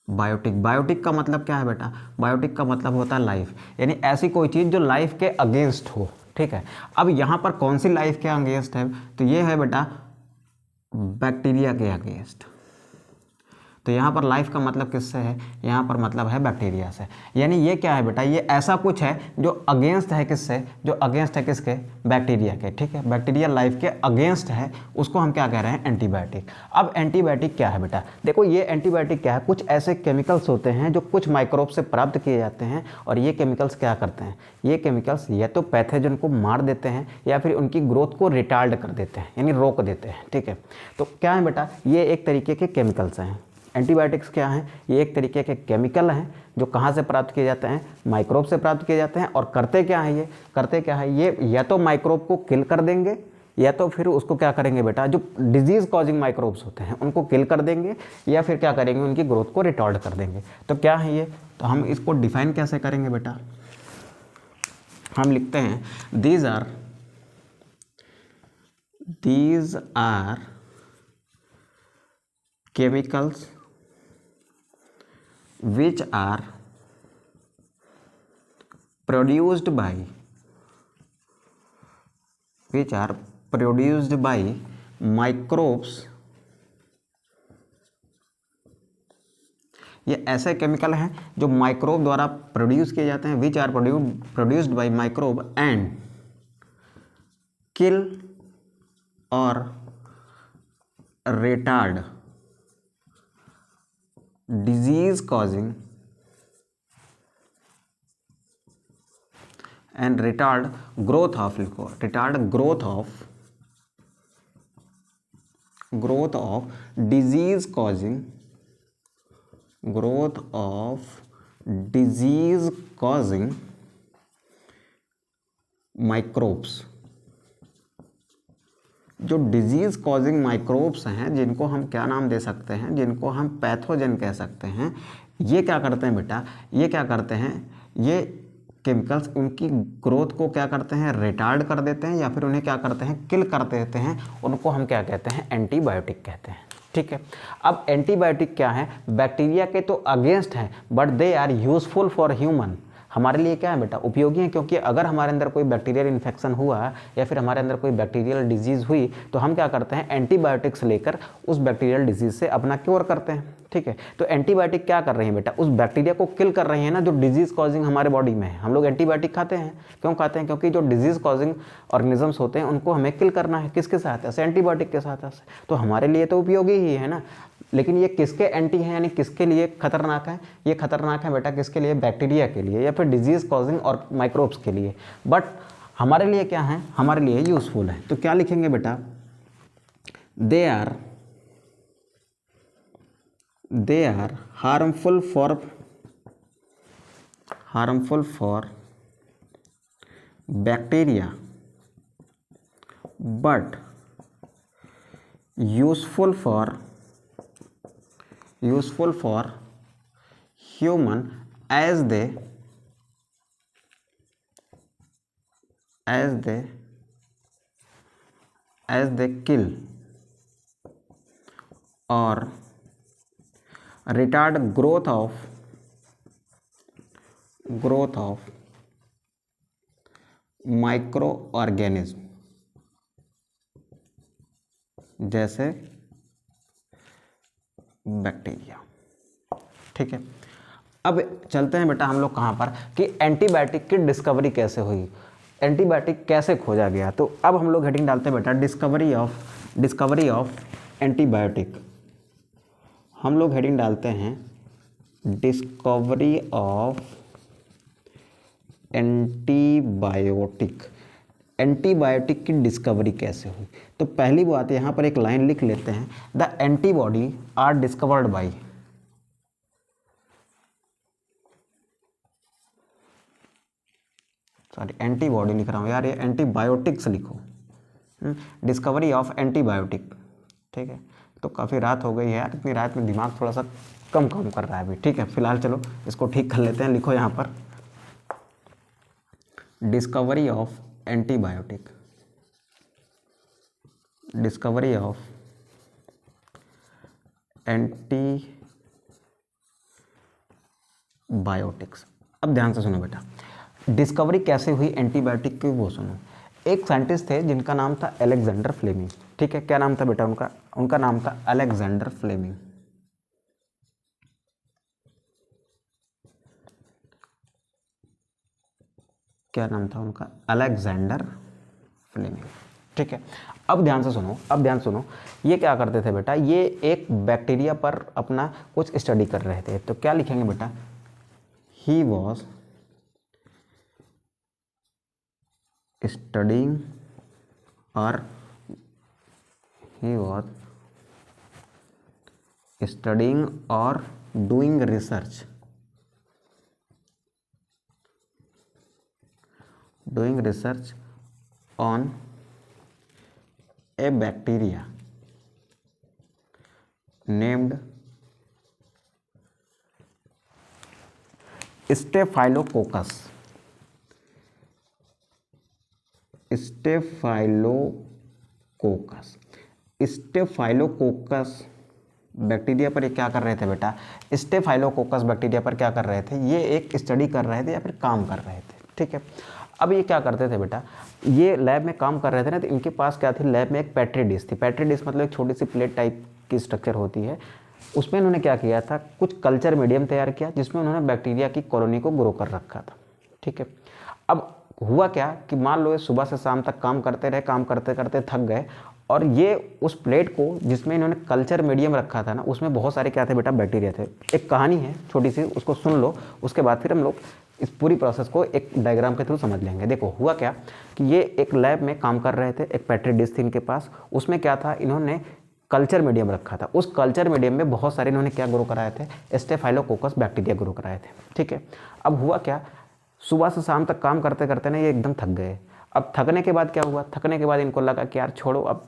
Biotic, biotic का मतलब क्या है बेटा, बायोटिक का मतलब होता है लाइफ, यानी ऐसी कोई चीज़ जो लाइफ के अगेंस्ट हो। ठीक है, अब यहाँ पर कौन सी लाइफ के अगेंस्ट है, तो ये है बेटा बैक्टीरिया के अगेंस्ट। तो यहाँ पर लाइफ का मतलब किससे है, यहाँ पर मतलब है बैक्टीरिया से। यानी ये क्या है बेटा, ये ऐसा कुछ है जो अगेंस्ट है किससे, जो अगेंस्ट है किसके, बैक्टीरिया के। ठीक है, बैक्टीरिया लाइफ के अगेंस्ट है, उसको हम क्या कह रहे हैं, एंटीबायोटिक। अब एंटीबायोटिक क्या है बेटा, देखो ये एंटीबायोटिक क्या है, कुछ ऐसे केमिकल्स होते हैं जो कुछ माइक्रोब से प्राप्त किए जाते हैं, और ये केमिकल्स क्या करते हैं, ये केमिकल्स या तो पैथोजन को मार देते हैं या फिर उनकी ग्रोथ को रिटार्ड कर देते हैं, यानी रोक देते हैं। ठीक है, तो क्या है बेटा, ये एक तरीके के केमिकल्स हैं। एंटीबायोटिक्स क्या हैं, ये एक तरीके के केमिकल हैं जो कहाँ से प्राप्त किए जाते हैं, माइक्रोब से प्राप्त किए जाते हैं। और करते क्या हैं, ये करते क्या है, ये या तो माइक्रोब को किल कर देंगे, या तो फिर उसको क्या करेंगे बेटा, जो डिजीज़ कॉजिंग माइक्रोब्स होते हैं उनको किल कर देंगे, या फिर क्या करेंगे, उनकी ग्रोथ को रिटार्ड कर देंगे। तो क्या है ये, तो हम इसको डिफाइन कैसे करेंगे बेटा, हम लिखते हैं these are chemicals which are produced by microbes ये ऐसे केमिकल हैं जो माइक्रोब द्वारा प्रोड्यूस किए जाते हैं, which are produced by microbe and kill और retard disease causing and retard growth of disease causing microbes। जो डिजीज़ कॉजिंग माइक्रोब्स हैं, जिनको हम क्या नाम दे सकते हैं, जिनको हम पैथोजन कह सकते हैं, ये क्या करते हैं बेटा, ये क्या करते हैं, ये केमिकल्स उनकी ग्रोथ को क्या करते हैं, रिटार्ड कर देते हैं या फिर उन्हें क्या करते हैं, किल कर देते हैं। उनको हम क्या कहते हैं, एंटीबायोटिक कहते हैं। ठीक है, अब एंटीबायोटिक क्या है, बैक्टीरिया के तो अगेंस्ट हैं, but they are useful for human. हमारे लिए क्या है बेटा, उपयोगी है, क्योंकि अगर हमारे अंदर कोई बैक्टीरियल इन्फेक्शन हुआ या फिर हमारे अंदर कोई बैक्टीरियल डिजीज़ हुई तो हम क्या करते हैं, एंटीबायोटिक्स लेकर उस बैक्टीरियल डिजीज़ से अपना क्योर करते हैं। ठीक है, तो एंटीबायोटिक क्या कर रही है बेटा, उस बैक्टीरिया को किल कर रही है ना, जो डिजीज़ कॉजिंग हमारे बॉडी में है। हम लोग एंटीबायोटिक खाते हैं, क्यों खाते हैं, क्योंकि जो डिजीज़ कॉजिंग ऑर्गेनिजम्स होते हैं उनको हमें किल करना है, किसके साथ से, एंटीबायोटिक के साथ से। तो हमारे लिए तो उपयोगी ही है ना, लेकिन ये किसके एंटी है, यानी किसके लिए खतरनाक है, ये खतरनाक है बेटा किसके लिए, बैक्टीरिया के लिए या फिर डिजीज़ कॉजिंग और माइक्रोब्स के लिए। बट हमारे लिए क्या है, हमारे लिए यूज़फुल है। तो क्या लिखेंगे बेटा, they are harmful for bacteria but useful for human as they kill or retard growth of microorganism जैसे बैक्टीरिया। ठीक है, अब चलते हैं बेटा हम लोग कहाँ पर, कि एंटीबायोटिक की डिस्कवरी कैसे हुई, एंटीबायोटिक कैसे खोजा गया। तो अब हम लोग हेडिंग डालते हैं बेटा, डिस्कवरी ऑफ एंटीबायोटिक। हम लोग हेडिंग डालते हैं डिस्कवरी ऑफ एंटीबायोटिक। एंटीबायोटिक की डिस्कवरी कैसे हुई, तो पहली बात यहाँ पर एक लाइन लिख लेते हैं, the antibody are discovered by, sorry antibody लिख रहा हूँ यार, ये एंटीबायोटिक्स लिखो, डिस्कवरी ऑफ एंटीबायोटिक। ठीक है, तो काफ़ी रात हो गई है यार, इतनी रात में दिमाग थोड़ा सा कम कर रहा है अभी। ठीक है, फिलहाल चलो इसको ठीक कर लेते हैं। लिखो यहाँ पर discovery of antibiotic, discovery of antibiotics. अब ध्यान से सुनो बेटा, डिस्कवरी कैसे हुई एंटीबायोटिक की वो सुनो। एक साइंटिस्ट थे जिनका नाम था अलेक्जेंडर फ्लेमिंग। ठीक है, क्या नाम था बेटा उनका नाम था अलेक्जेंडर फ्लेमिंग। क्या नाम था उनका, अलेक्जेंडर फ्लेमिंग। ठीक है, अब ध्यान से सुनो, ये क्या करते थे बेटा, ये एक बैक्टीरिया पर अपना कुछ स्टडी कर रहे थे। तो क्या लिखेंगे बेटा, he was studying or he was studying or doing research on a bacteria named Staphylococcus। Staphylococcus bacteria पर क्या कर रहे थे बेटा, स्टेफाइलोकोकस बैक्टीरिया पर क्या कर रहे थे, ये एक स्टडी कर रहे थे या फिर काम कर रहे थे। ठीक है, अब ये क्या करते थे बेटा, ये लैब में काम कर रहे थे ना, तो इनके पास क्या थी, लैब में एक पेट्री डिश थी। पेट्री डिश मतलब एक छोटी सी प्लेट टाइप की स्ट्रक्चर होती है, उसमें इन्होंने क्या किया था, कुछ कल्चर मीडियम तैयार किया जिसमें उन्होंने बैक्टीरिया की कॉलोनी को ग्रो कर रखा था। ठीक है, अब हुआ क्या कि मान लो ये सुबह से शाम तक काम करते रहे, काम करते करते थक गए, और ये उस प्लेट को जिसमें इन्होंने कल्चर मीडियम रखा था ना, उसमें बहुत सारे क्या थे बेटा, बैक्टीरिया थे। एक कहानी है छोटी सी, उसको सुन लो, उसके बाद फिर हम लोग इस पूरी प्रोसेस को एक डायग्राम के थ्रू समझ लेंगे। देखो हुआ क्या कि ये एक लैब में काम कर रहे थे, एक पेट्री डिश थी इनके पास, उसमें क्या था, इन्होंने कल्चर मीडियम रखा था। उस कल्चर मीडियम में बहुत सारे इन्होंने क्या ग्रो कराए थे, स्टेफाइलोकोकस बैक्टीरिया ग्रो कराए थे। ठीक है, अब हुआ क्या, सुबह से शाम तक काम करते करते ना ये एकदम थक गए। अब थकने के बाद क्या हुआ, थकने के बाद इनको लगा कि यार छोड़ो, अब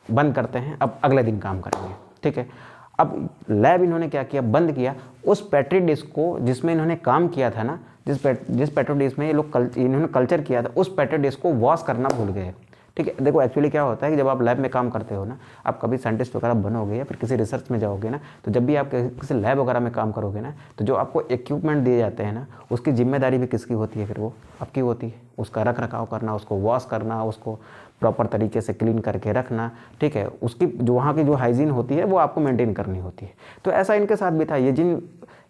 बंद करते हैं, अब अगले दिन काम करेंगे। ठीक है, अब लैब इन्होंने क्या किया, बंद किया। उस पेट्री डिश को जिसमें इन्होंने काम किया था ना, जिस पेट्री डिश में ये लोग इन्होंने कल्चर किया था, उस पेट्री डिश को वॉश करना भूल गए। ठीक है, देखो एक्चुअली क्या होता है कि जब आप लैब में काम करते हो ना, आप कभी साइंटिस्ट वगैरह बनोगे या फिर किसी रिसर्च में जाओगे ना, तो जब भी आप किसी लैब वगैरह में काम करोगे ना, तो जो आपको इक्विपमेंट दिए जाते हैं ना, उसकी जिम्मेदारी भी किसकी होती है, फिर वो आपकी होती है। उसका रख रखाव करना, उसको वॉश करना, उसको प्रॉपर तरीके से क्लीन करके रखना। ठीक है, उसकी जो वहाँ की जो हाइजीन होती है वो आपको मेंटेन करनी होती है। तो ऐसा इनके साथ भी था, ये जिन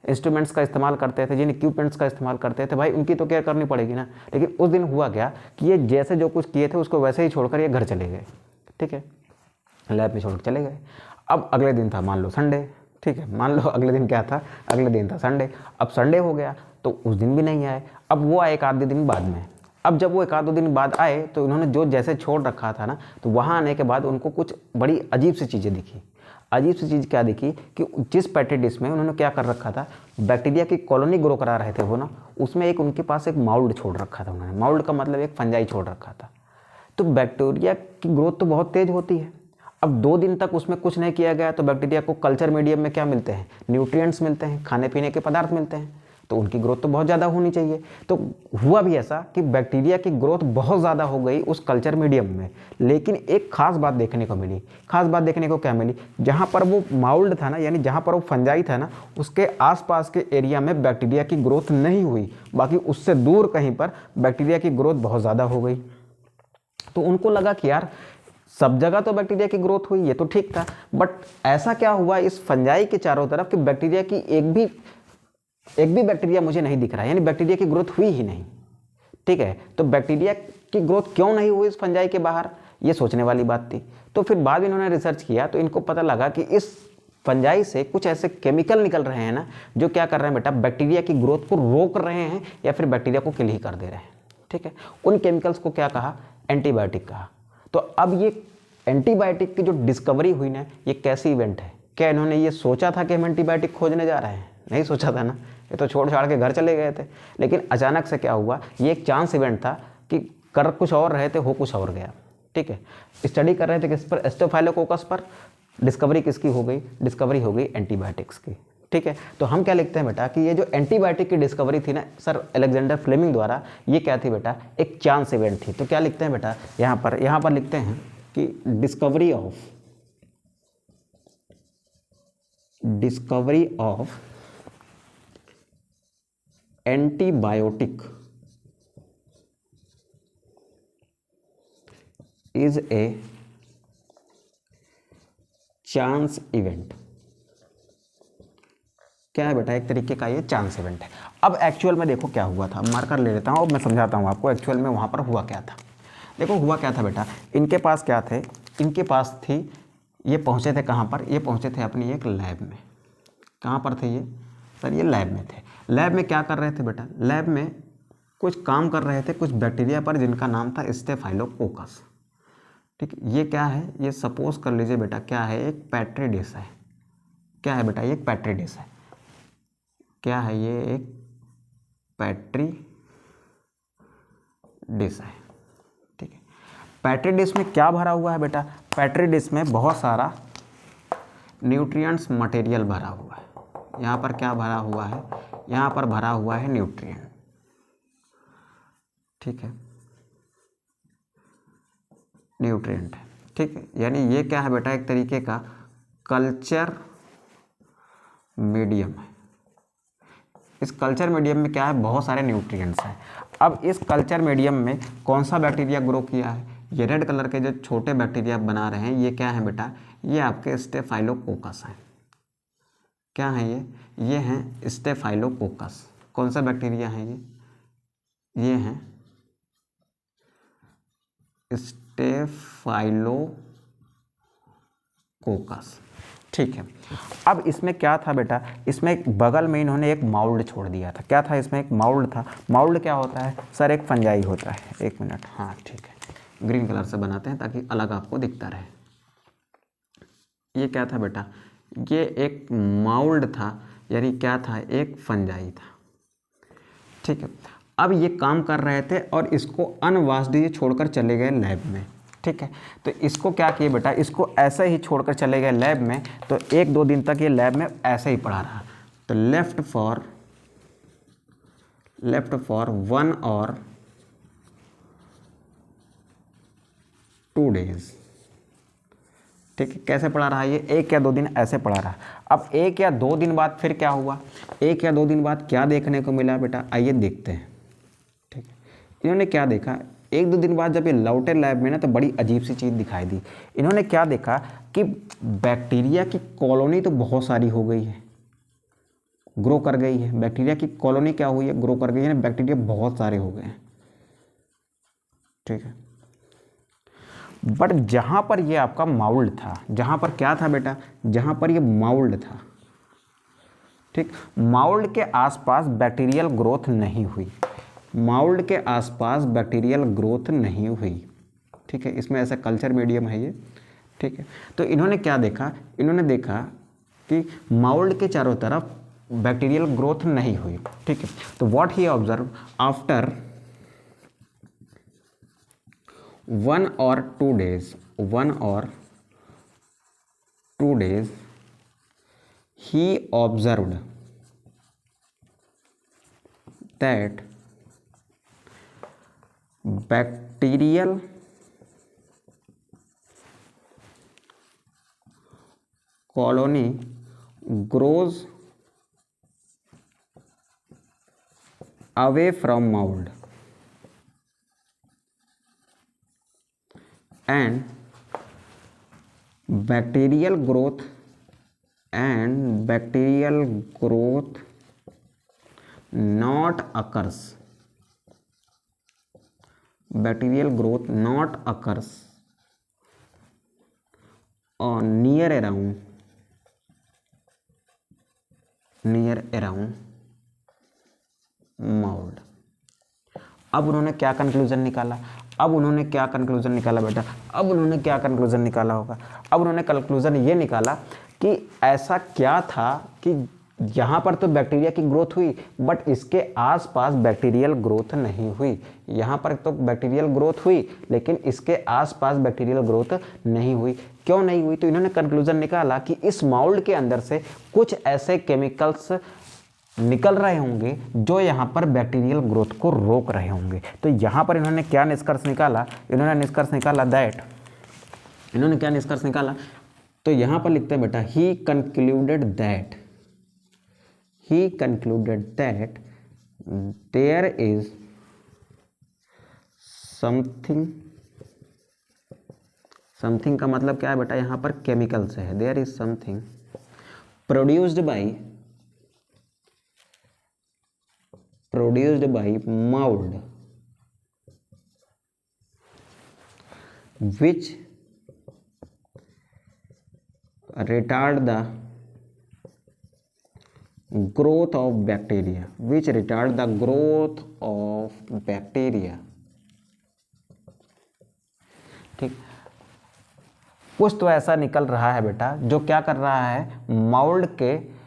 इंस्ट्रूमेंट्स का इस्तेमाल करते थे, जिन इक्विपमेंट्स का इस्तेमाल करते थे, भाई उनकी तो केयर करनी पड़ेगी ना। लेकिन उस दिन हुआ क्या कि ये जैसे जो कुछ किए थे उसको वैसे ही छोड़कर ये घर चले गए। ठीक है, लैब में छोड़कर चले गए। अब अगले दिन था मान लो संडे। ठीक है, मान लो अगले दिन क्या था, अगले दिन था संडे। अब संडे हो गया तो उस दिन भी नहीं आए। अब वो आए एक आधे दिन बाद में। अब जब वो एक आधे दिन बाद आए तो इन्होंने जो जैसे छोड़ रखा था ना, तो वहाँ आने के बाद उनको कुछ बड़ी अजीब सी चीज़ें दिखी। अजीब सी चीज़ क्या दिखी कि जिस पेट्री डिश में उन्होंने क्या कर रखा था, बैक्टीरिया की कॉलोनी ग्रो करा रहे थे वो ना, उसमें एक उनके पास एक माउल्ड छोड़ रखा था उन्होंने। माउल्ड का मतलब एक फंजाई छोड़ रखा था। तो बैक्टीरिया की ग्रोथ तो बहुत तेज होती है। अब 2 दिन तक उसमें कुछ नहीं किया गया तो बैक्टीरिया को कल्चर मीडियम में क्या मिलते हैं, न्यूट्रिएंट्स मिलते हैं, खाने पीने के पदार्थ मिलते हैं, तो उनकी ग्रोथ तो बहुत ज़्यादा होनी चाहिए। तो हुआ भी ऐसा कि बैक्टीरिया की ग्रोथ बहुत ज़्यादा हो गई उस कल्चर मीडियम में। लेकिन एक खास बात देखने को मिली। खास बात देखने को क्या मिली, जहाँ पर वो माउल्ड था ना, यानी जहाँ पर वो फंजाई था ना, उसके आसपास के एरिया में बैक्टीरिया की ग्रोथ नहीं हुई। बाकी उससे दूर कहीं पर बैक्टीरिया की ग्रोथ बहुत ज़्यादा हो गई। तो उनको लगा कि यार सब जगह तो बैक्टीरिया की ग्रोथ हुई, ये तो ठीक था, बट ऐसा क्या हुआ इस फंजाई के चारों तरफ कि बैक्टीरिया की एक भी बैक्टीरिया मुझे नहीं दिख रहा है, यानी बैक्टीरिया की ग्रोथ हुई ही नहीं। ठीक है, तो बैक्टीरिया की ग्रोथ क्यों नहीं हुई इस फंजाई के बाहर, ये सोचने वाली बात थी। तो फिर बाद में इन्होंने रिसर्च किया तो इनको पता लगा कि इस फंजाई से कुछ ऐसे केमिकल निकल रहे हैं ना, जो क्या कर रहे हैं बेटा, बैक्टीरिया की ग्रोथ को रोक रहे हैं या फिर बैक्टीरिया को किल ही कर दे रहे हैं। ठीक है, उन केमिकल्स को क्या कहा, एंटीबायोटिक कहा। तो अब ये एंटीबायोटिक की जो डिस्कवरी हुई ना, ये कैसी इवेंट है, क्या इन्होंने ये सोचा था कि हम एंटीबायोटिक खोजने जा रहे हैं, नहीं सोचा था ना, ये तो छोड़ छाड़ के घर चले गए थे। लेकिन अचानक से क्या हुआ, ये एक चांस इवेंट था कि कर कुछ और रहे थे, हो कुछ और गया। ठीक है, स्टडी कर रहे थे किस पर, स्टेफाइलोकोकस पर। डिस्कवरी किसकी हो गई, डिस्कवरी हो गई एंटीबायोटिक्स की। ठीक है, तो हम क्या लिखते हैं बेटा कि ये जो एंटीबायोटिक की डिस्कवरी थी ना सर अलेक्जेंडर फ्लेमिंग द्वारा, ये क्या थी बेटा, एक चांस इवेंट थी। तो क्या लिखते हैं बेटा, यहाँ पर लिखते हैं कि discovery of antibiotic is a chance event. क्या है बेटा, एक तरीके का ये चांस इवेंट है। अब एक्चुअल में देखो क्या हुआ था, मार्कर ले लेता हूँ और मैं समझाता हूँ आपको एक्चुअल में वहाँ पर हुआ क्या था। देखो हुआ क्या था बेटा, इनके पास क्या थे, इनके पास थी, ये पहुँचे थे कहाँ पर, ये पहुँचे थे अपनी एक लैब में। कहाँ पर थे ये सर, ये लैब में थे। लैब में क्या कर रहे थे बेटा, लैब में कुछ काम कर रहे थे कुछ बैक्टीरिया पर जिनका नाम था स्टेफाइलोकोकस। ठीक, ये क्या है, ये सपोज कर लीजिए बेटा क्या है, एक पेट्री डिश है। क्या है बेटा, ये एक पेट्री डिश है। क्या है, ये एक पेट्री डिश है। ठीक है, पेट्री डिश में क्या भरा हुआ है बेटा, पेट्री डिश में बहुत सारा न्यूट्रिएंट्स मटेरियल भरा हुआ है। यहाँ पर क्या भरा हुआ है, यहाँ पर भरा हुआ है न्यूट्रिएंट। ठीक है, न्यूट्रिएंट। ठीक है, यानी ये क्या है बेटा, एक तरीके का कल्चर मीडियम है। इस कल्चर मीडियम में क्या है, बहुत सारे न्यूट्रिएंट्स हैं। अब इस कल्चर मीडियम में कौन सा बैक्टीरिया ग्रो किया है, ये रेड कलर के जो छोटे बैक्टीरिया बना रहे हैं, ये क्या है बेटा, ये आपके स्टेफाइलोकोकस हैं। क्या है ये हैं स्टेफाइलोकोकस। कौन सा बैक्टीरिया है ये हैं स्टेफाइलोकोकस। ठीक है। अब इसमें क्या था बेटा, इसमें एक बगल में इन्होंने एक माउल्ड छोड़ दिया था। क्या था इसमें, एक माउल्ड था। माउल्ड क्या होता है सर, एक फंजाई होता है। एक मिनट, हाँ ठीक है, ग्रीन कलर से बनाते हैं ताकि अलग आपको दिखता रहे। ये क्या था बेटा, ये एक माउल्ड था, यानी क्या था, एक फंजाई था। ठीक है। अब ये काम कर रहे थे और इसको अनवास्ड ये छोड़कर चले गए लैब में। ठीक है। तो इसको क्या किए बेटा, इसको ऐसे ही छोड़कर चले गए लैब में। तो 1-2 दिन तक ये लैब में ऐसे ही पड़ा रहा। तो लेफ्ट फॉर 1 और 2 डेज। ठीक है। कैसे पड़ा रहा ये, 1 या 2 दिन ऐसे पड़ा रहा। अब 1 या 2 दिन बाद फिर क्या हुआ, 1 या 2 दिन बाद क्या देखने को मिला बेटा, आइए देखते हैं। ठीक है। इन्होंने क्या देखा, 1-2 दिन बाद जब ये लौटे लैब में ना, तो बड़ी अजीब सी चीज़ दिखाई दी। इन्होंने क्या देखा कि बैक्टीरिया की कॉलोनी तो बहुत सारी हो गई है, ग्रो कर गई है। बैक्टीरिया की कॉलोनी क्या हुई है, ग्रो कर गई है, बैक्टीरिया बहुत सारे हो गए हैं। ठीक है। बट जहां पर ये आपका माउल्ड था, जहां पर क्या था बेटा, जहां पर ये माउल्ड था, ठीक, माउल्ड के आसपास बैक्टीरियल ग्रोथ नहीं हुई। माउल्ड के आसपास बैक्टीरियल ग्रोथ नहीं हुई। ठीक है। इसमें ऐसा कल्चर मीडियम है ये। ठीक है। तो इन्होंने क्या देखा, इन्होंने देखा कि माउल्ड के चारों तरफ बैक्टीरियल ग्रोथ नहीं हुई। ठीक है। तो what he observe after 1 or 2 days, 1 or 2 days, he observed that bacterial colony grows away from mold and bacterial growth not occurs. Bacterial growth not occurs near around mold. अब उन्होंने क्या conclusion निकाला, बेटा, अब उन्होंने क्या कंक्लूजन निकाला होगा। अब उन्होंने कंक्लूजन ये निकाला कि ऐसा क्या था कि यहाँ पर तो बैक्टीरिया की ग्रोथ हुई, बट इसके आसपास बैक्टीरियल ग्रोथ नहीं हुई। यहाँ पर तो बैक्टीरियल ग्रोथ हुई, लेकिन इसके आसपास बैक्टीरियल ग्रोथ नहीं हुई। क्यों नहीं हुई, तो इन्होंने कंक्लूजन निकाला कि इस माउल्ड के अंदर से कुछ ऐसे केमिकल्स निकल रहे होंगे जो यहाँ पर बैक्टीरियल ग्रोथ को रोक रहे होंगे। तो यहाँ पर इन्होंने क्या निष्कर्ष निकाला, इन्होंने क्या निष्कर्ष निकाला, तो यहाँ पर लिखते हैं बेटा, he concluded that there is something का मतलब क्या है बेटा, यहाँ पर केमिकल से है। There is something produced by mold which retard the growth of bacteria, ठीक। कुछ तो ऐसा निकल रहा है बेटा जो क्या कर रहा है, माउल्ड के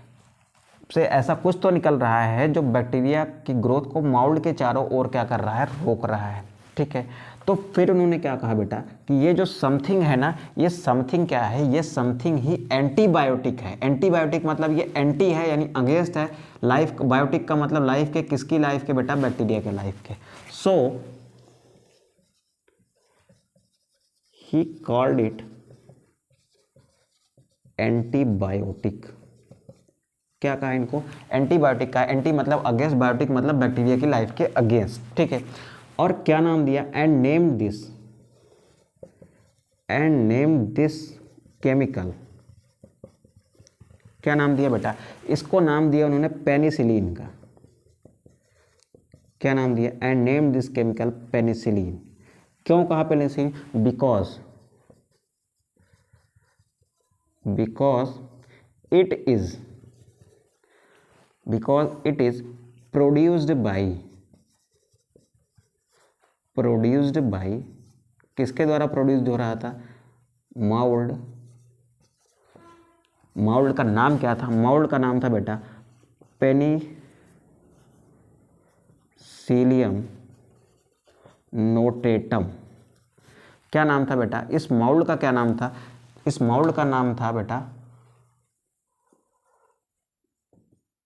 से ऐसा कुछ तो निकल रहा है जो बैक्टीरिया की ग्रोथ को माउल्ड के चारों ओर क्या कर रहा है, रोक रहा है। ठीक है। तो फिर उन्होंने क्या कहा बेटा कि ये जो समथिंग है ना, ये समथिंग क्या है, ये समथिंग ही एंटीबायोटिक है। एंटीबायोटिक मतलब ये एंटी है यानी अगेंस्ट है, लाइफ बायोटिक का मतलब लाइफ के, किसकी लाइफ के बेटा, बैक्टीरिया के लाइफ के। सो ही कॉल्ड इट एंटीबायोटिक। क्या कहा इनको, एंटीबायोटिक का। एंटी मतलब अगेंस्ट, बायोटिक मतलब बैक्टीरिया की लाइफ के अगेंस्ट। ठीक है। और क्या नाम दिया, एंड नेम दिस केमिकल क्या नाम दिया बेटा, इसको नाम दिया उन्होंने पेनिसिलिन का। क्या नाम दिया, and name this chemical penicillin. क्यों कहा penicillin, because it is produced by किसके द्वारा प्रोड्यूस्ड हो रहा था, माउल्ड का नाम क्या था, माउल्ड का नाम था बेटा पेनिसिलियम नोटेटम। क्या नाम था बेटा, इस माउल्ड का क्या नाम था, इस माउल्ड का नाम था बेटा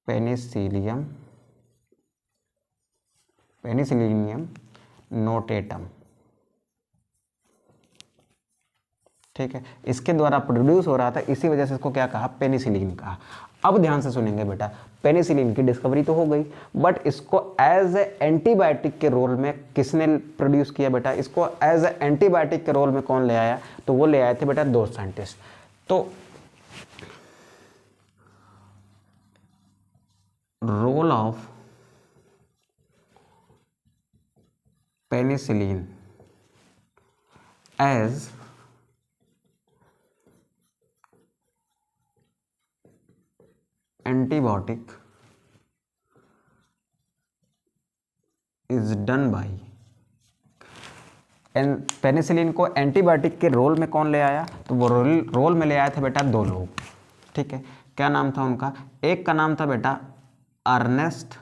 पेनिसिलियम नोटेटम। ठीक है, इसके द्वारा प्रोड्यूस हो रहा था, इसी वजह से इसको क्या कहा, पेनिसिलिन कहा। अब ध्यान से सुनेंगे बेटा, पेनिसिलिन की डिस्कवरी तो हो गई, बट इसको एज ए एंटीबायोटिक के रोल में किसने प्रोड्यूस किया बेटा, इसको एज ए एंटीबायोटिक के रोल में कौन ले आया, तो वो ले आए थे बेटा दो साइंटिस्ट। तो role of penicillin as antibiotic is done by, penicillin को एंटीबायोटिक के रोल में कौन ले आया, तो वो रोल में ले आए थे बेटा दो लोग। ठीक है, क्या नाम था उनका, एक का नाम था बेटा Ernest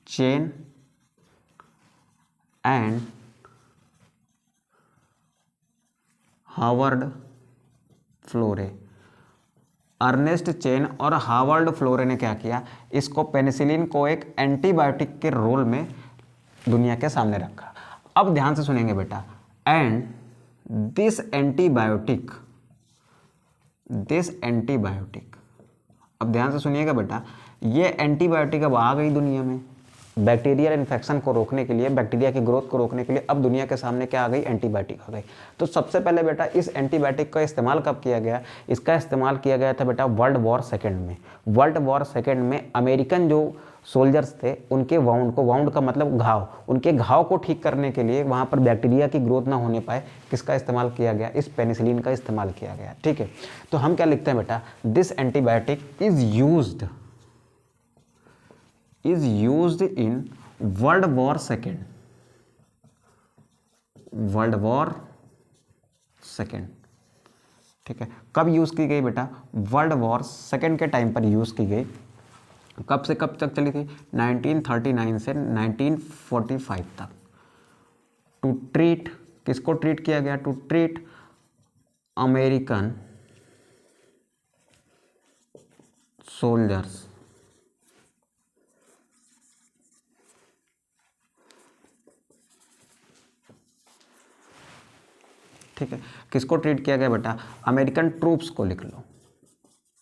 Chain and Howard Florey. Ernest Chain और हावर्ड फ्लोरे ने क्या किया, इसको पेनिसिलिन को एक एंटीबायोटिक के रोल में दुनिया के सामने रखा। अब ध्यान से सुनेंगे बेटा, एंड दिस एंटीबायोटिक, अब ध्यान से सुनिएगा बेटा, ये एंटीबायोटिक अब आ गई दुनिया में बैक्टीरियल इन्फेक्शन को रोकने के लिए, बैक्टीरिया की ग्रोथ को रोकने के लिए। अब दुनिया के सामने क्या आ गई, एंटीबायोटिक आ गई। तो सबसे पहले बेटा इस एंटीबायोटिक का इस्तेमाल कब किया गया, इसका इस्तेमाल किया गया था बेटा वर्ल्ड वॉर सेकेंड में। वर्ल्ड वॉर सेकेंड में अमेरिकन जो सोल्जर्स थे उनके वाउंड का मतलब घाव, उनके घाव को ठीक करने के लिए, वहाँ पर बैक्टीरिया की ग्रोथ ना होने पाए, किसका इस्तेमाल किया गया, इस पेनिसिलिन का इस्तेमाल किया गया। ठीक है, तो हम क्या लिखते हैं बेटा, this antibiotic is used in world war second, ठीक है। कब यूज की गई बेटा, वर्ल्ड वॉर सेकेंड के टाइम पर यूज की गई। कब से कब तक चली थी, 1939 से 1945 तक। टू ट्रीट, किसको ट्रीट किया गया, टू ट्रीट अमेरिकन सोल्जर्स, ठीक है। किसको ट्रीट किया गया बेटा, अमेरिकन ट्रूप्स को लिख लो,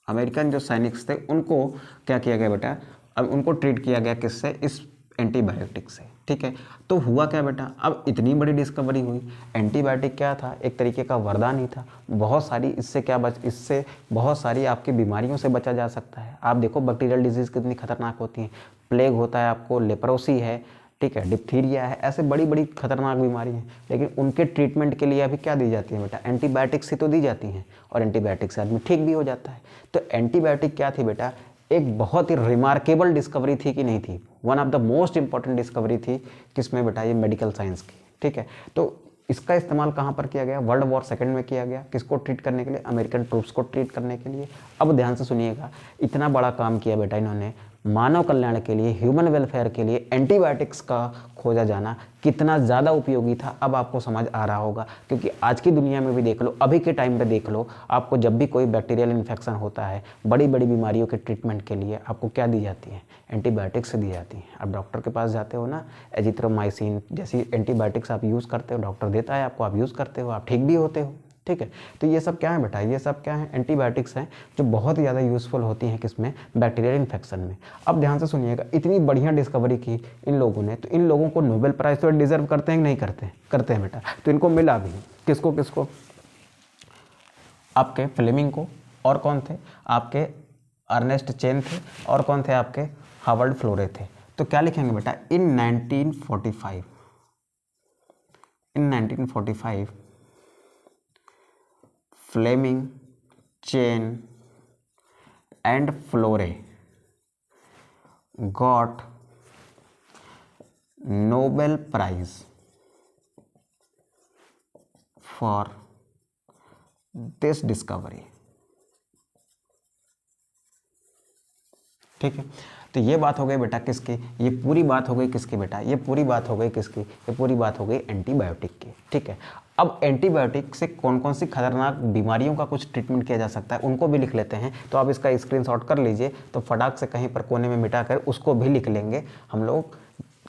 अमेरिकन जो सैनिक थे उनको क्या किया गया बेटा, अब उनको ट्रीट किया गया किससे, इस एंटीबायोटिक से। ठीक है, तो हुआ क्या बेटा, अब इतनी बड़ी डिस्कवरी हुई। एंटीबायोटिक क्या था, एक तरीके का वरदान ही था। बहुत सारी इससे बहुत सारी आपकी बीमारियों से बचा जा सकता है। आप देखो बैक्टीरियल डिजीज़ कितनी खतरनाक होती हैं, प्लेग होता है आपको, लेप्रोसी है, ठीक है, डिप्थीरिया है, ऐसे बड़ी बड़ी खतरनाक बीमारी हैं। लेकिन उनके ट्रीटमेंट के लिए अभी क्या दी जाती है बेटा, एंटीबायोटिक्स ही तो दी जाती हैं, और एंटीबायोटिक से आदमी ठीक भी हो जाता है। तो एंटीबायोटिक क्या थी बेटा, एक बहुत ही रिमार्केबल डिस्कवरी थी कि नहीं थी, one of the most important discovery थी किसमें बेटा, ये मेडिकल साइंस की। ठीक है, तो इसका इस्तेमाल कहाँ पर किया गया, वर्ल्ड वॉर सेकेंड में किया गया। किसको ट्रीट करने के लिए, अमेरिकन ट्रूप्स को ट्रीट करने के लिए। अब ध्यान से सुनिएगा, इतना बड़ा काम किया बेटा इन्होंने, मानव कल्याण के लिए, ह्यूमन वेलफेयर के लिए एंटीबायोटिक्स का खोजा जाना कितना ज़्यादा उपयोगी था, अब आपको समझ आ रहा होगा। क्योंकि आज की दुनिया में भी देख लो, अभी के टाइम पे देख लो, आपको जब भी कोई बैक्टीरियल इन्फेक्शन होता है, बड़ी बड़ी बीमारियों के ट्रीटमेंट के लिए आपको क्या दी जाती है, एंटीबायोटिक्स दी जाती हैं। आप डॉक्टर के पास जाते हो ना, एजिथ्रोमाइसिन जैसी एंटीबायोटिक्स आप यूज़ करते हो, डॉक्टर देता है आपको, आप यूज़ करते हो, आप ठीक भी होते हो। ठीक है, तो ये सब क्या है बेटा, ये सब क्या है, एंटीबायोटिक्स हैं जो बहुत ज़्यादा यूज़फुल होती हैं किसमें, बैक्टीरियल इन्फेक्शन में। अब ध्यान से सुनिएगा, इतनी बढ़िया डिस्कवरी की इन लोगों ने, तो इन लोगों को नोबेल प्राइज़ तो डिजर्व करते हैं कि नहीं करते हैं, करते हैं बेटा। तो इनको मिला भी, किसको किसको, आपके फ्लेमिंग को, और कौन थे आपके अर्नेस्ट चेन थे और कौन थे आपके, हार्वर्ड फ्लोरे थे। तो क्या लिखेंगे बेटा, in 1945 Fleming, Chain and Florey got Nobel prize for this discovery. ठीक है, तो ये बात हो गई बेटा किसकी, ये पूरी बात हो गई किसकी बेटा, ये पूरी बात हो गई किसकी, ये पूरी बात हो गई एंटीबायोटिक की। ठीक है, अब एंटीबायोटिक से कौन कौन सी खतरनाक बीमारियों का कुछ ट्रीटमेंट किया जा सकता है उनको भी लिख लेते हैं। तो आप इसका स्क्रीनशॉट कर लीजिए, तो फटाक से कहीं पर कोने में मिटा कर उसको भी लिख लेंगे हम लोग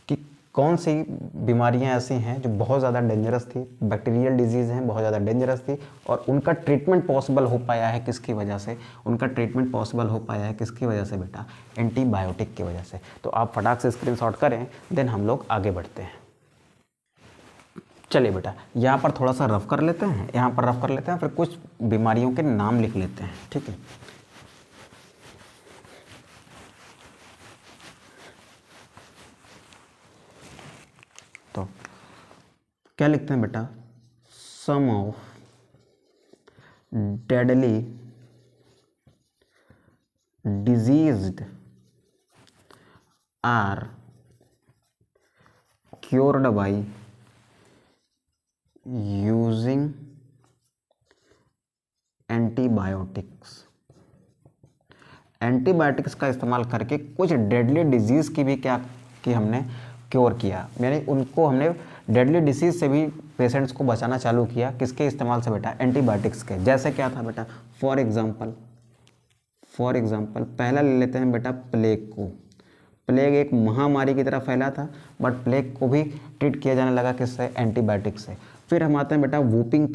कि कौन सी बीमारियां ऐसी हैं जो बहुत ज़्यादा डेंजरस थी, बैक्टीरियल डिजीज़ हैं, बहुत ज़्यादा डेंजरस थी, और उनका ट्रीटमेंट पॉसिबल हो पाया है किसकी वजह से, उनका ट्रीटमेंट पॉसिबल हो पाया है किसकी वजह से बेटा, एंटीबायोटिक की वजह से। तो आप फटाक से स्क्रीनशॉट करें, देन हम लोग आगे बढ़ते हैं। चलिए बेटा, यहाँ पर थोड़ा सा रफ कर लेते हैं, यहाँ पर रफ कर लेते हैं, फिर कुछ बीमारियों के नाम लिख लेते हैं। ठीक है, तो क्या लिखते हैं बेटा, some of deadly diseases are cured by using antibiotics. Antibiotics का इस्तेमाल करके कुछ डेडली डिजीज़ की भी क्या कि हमने क्योर किया, यानी उनको हमने डेडली डिसीज से भी पेशेंट्स को बचाना चालू किया, किसके इस्तेमाल से बेटा, एंटीबायोटिक्स के। जैसे क्या था बेटा, फॉर एग्जांपल पहला ले लेते हैं बेटा प्लेग को। प्लेग एक महामारी की तरह फैला था, बट प्लेग को भी ट्रीट किया जाने लगा किससे, एंटीबायोटिक से। फिर हम आते हैं बेटा वूपिंग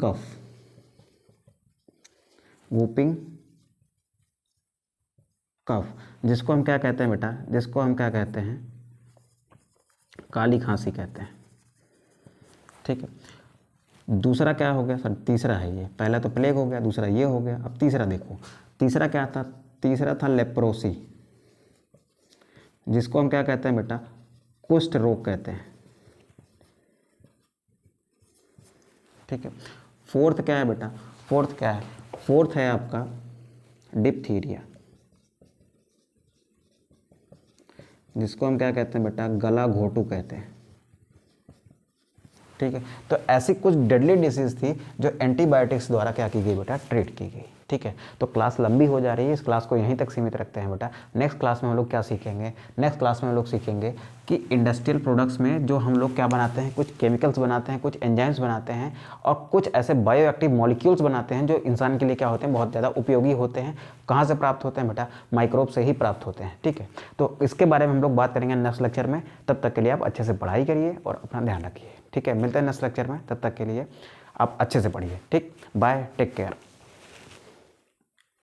कफ, जिसको हम क्या कहते हैं बेटा, जिसको हम क्या कहते हैं, काली खांसी कहते हैं। ठीक है, दूसरा क्या हो गया सर, तीसरा है ये, पहला तो प्लेग हो गया, दूसरा ये हो गया, अब तीसरा देखो, तीसरा क्या था, तीसरा था लेप्रोसी, जिसको हम क्या कहते हैं बेटा, कुष्ठ रोग कहते हैं। ठीक है, फोर्थ क्या है बेटा, फोर्थ क्या है, फोर्थ है आपका डिप्थीरिया, जिसको हम क्या कहते हैं बेटा, गला घोटू कहते हैं। ठीक है, तो ऐसी कुछ डेडली डिसीज थी जो एंटीबायोटिक्स द्वारा क्या की गई बेटा, ट्रीट की गई। ठीक है, तो क्लास लंबी हो जा रही है, इस क्लास को यहीं तक सीमित रखते हैं बेटा। नेक्स्ट क्लास में हम लोग क्या सीखेंगे, नेक्स्ट क्लास में हम लोग सीखेंगे कि इंडस्ट्रियल प्रोडक्ट्स में जो हम लोग क्या बनाते हैं, कुछ केमिकल्स बनाते हैं, कुछ एंजाइम्स बनाते हैं, और कुछ ऐसे बायोएक्टिव मॉलिक्यूल्स बनाते हैं जो इंसान के लिए क्या होते हैं, बहुत ज़्यादा उपयोगी होते हैं। कहाँ से प्राप्त होते हैं बेटा, माइक्रोब से ही प्राप्त होते हैं। ठीक है, तो इसके बारे में हम लोग बात करेंगे नेक्स्ट लेक्चर में। तब तक के लिए आप अच्छे से पढ़ाई करिए और अपना ध्यान रखिए। ठीक है, मिलते हैं नेक्स्ट लेक्चर में, तब तक के लिए आप अच्छे से पढ़िए। ठीक, बाय, टेक केयर।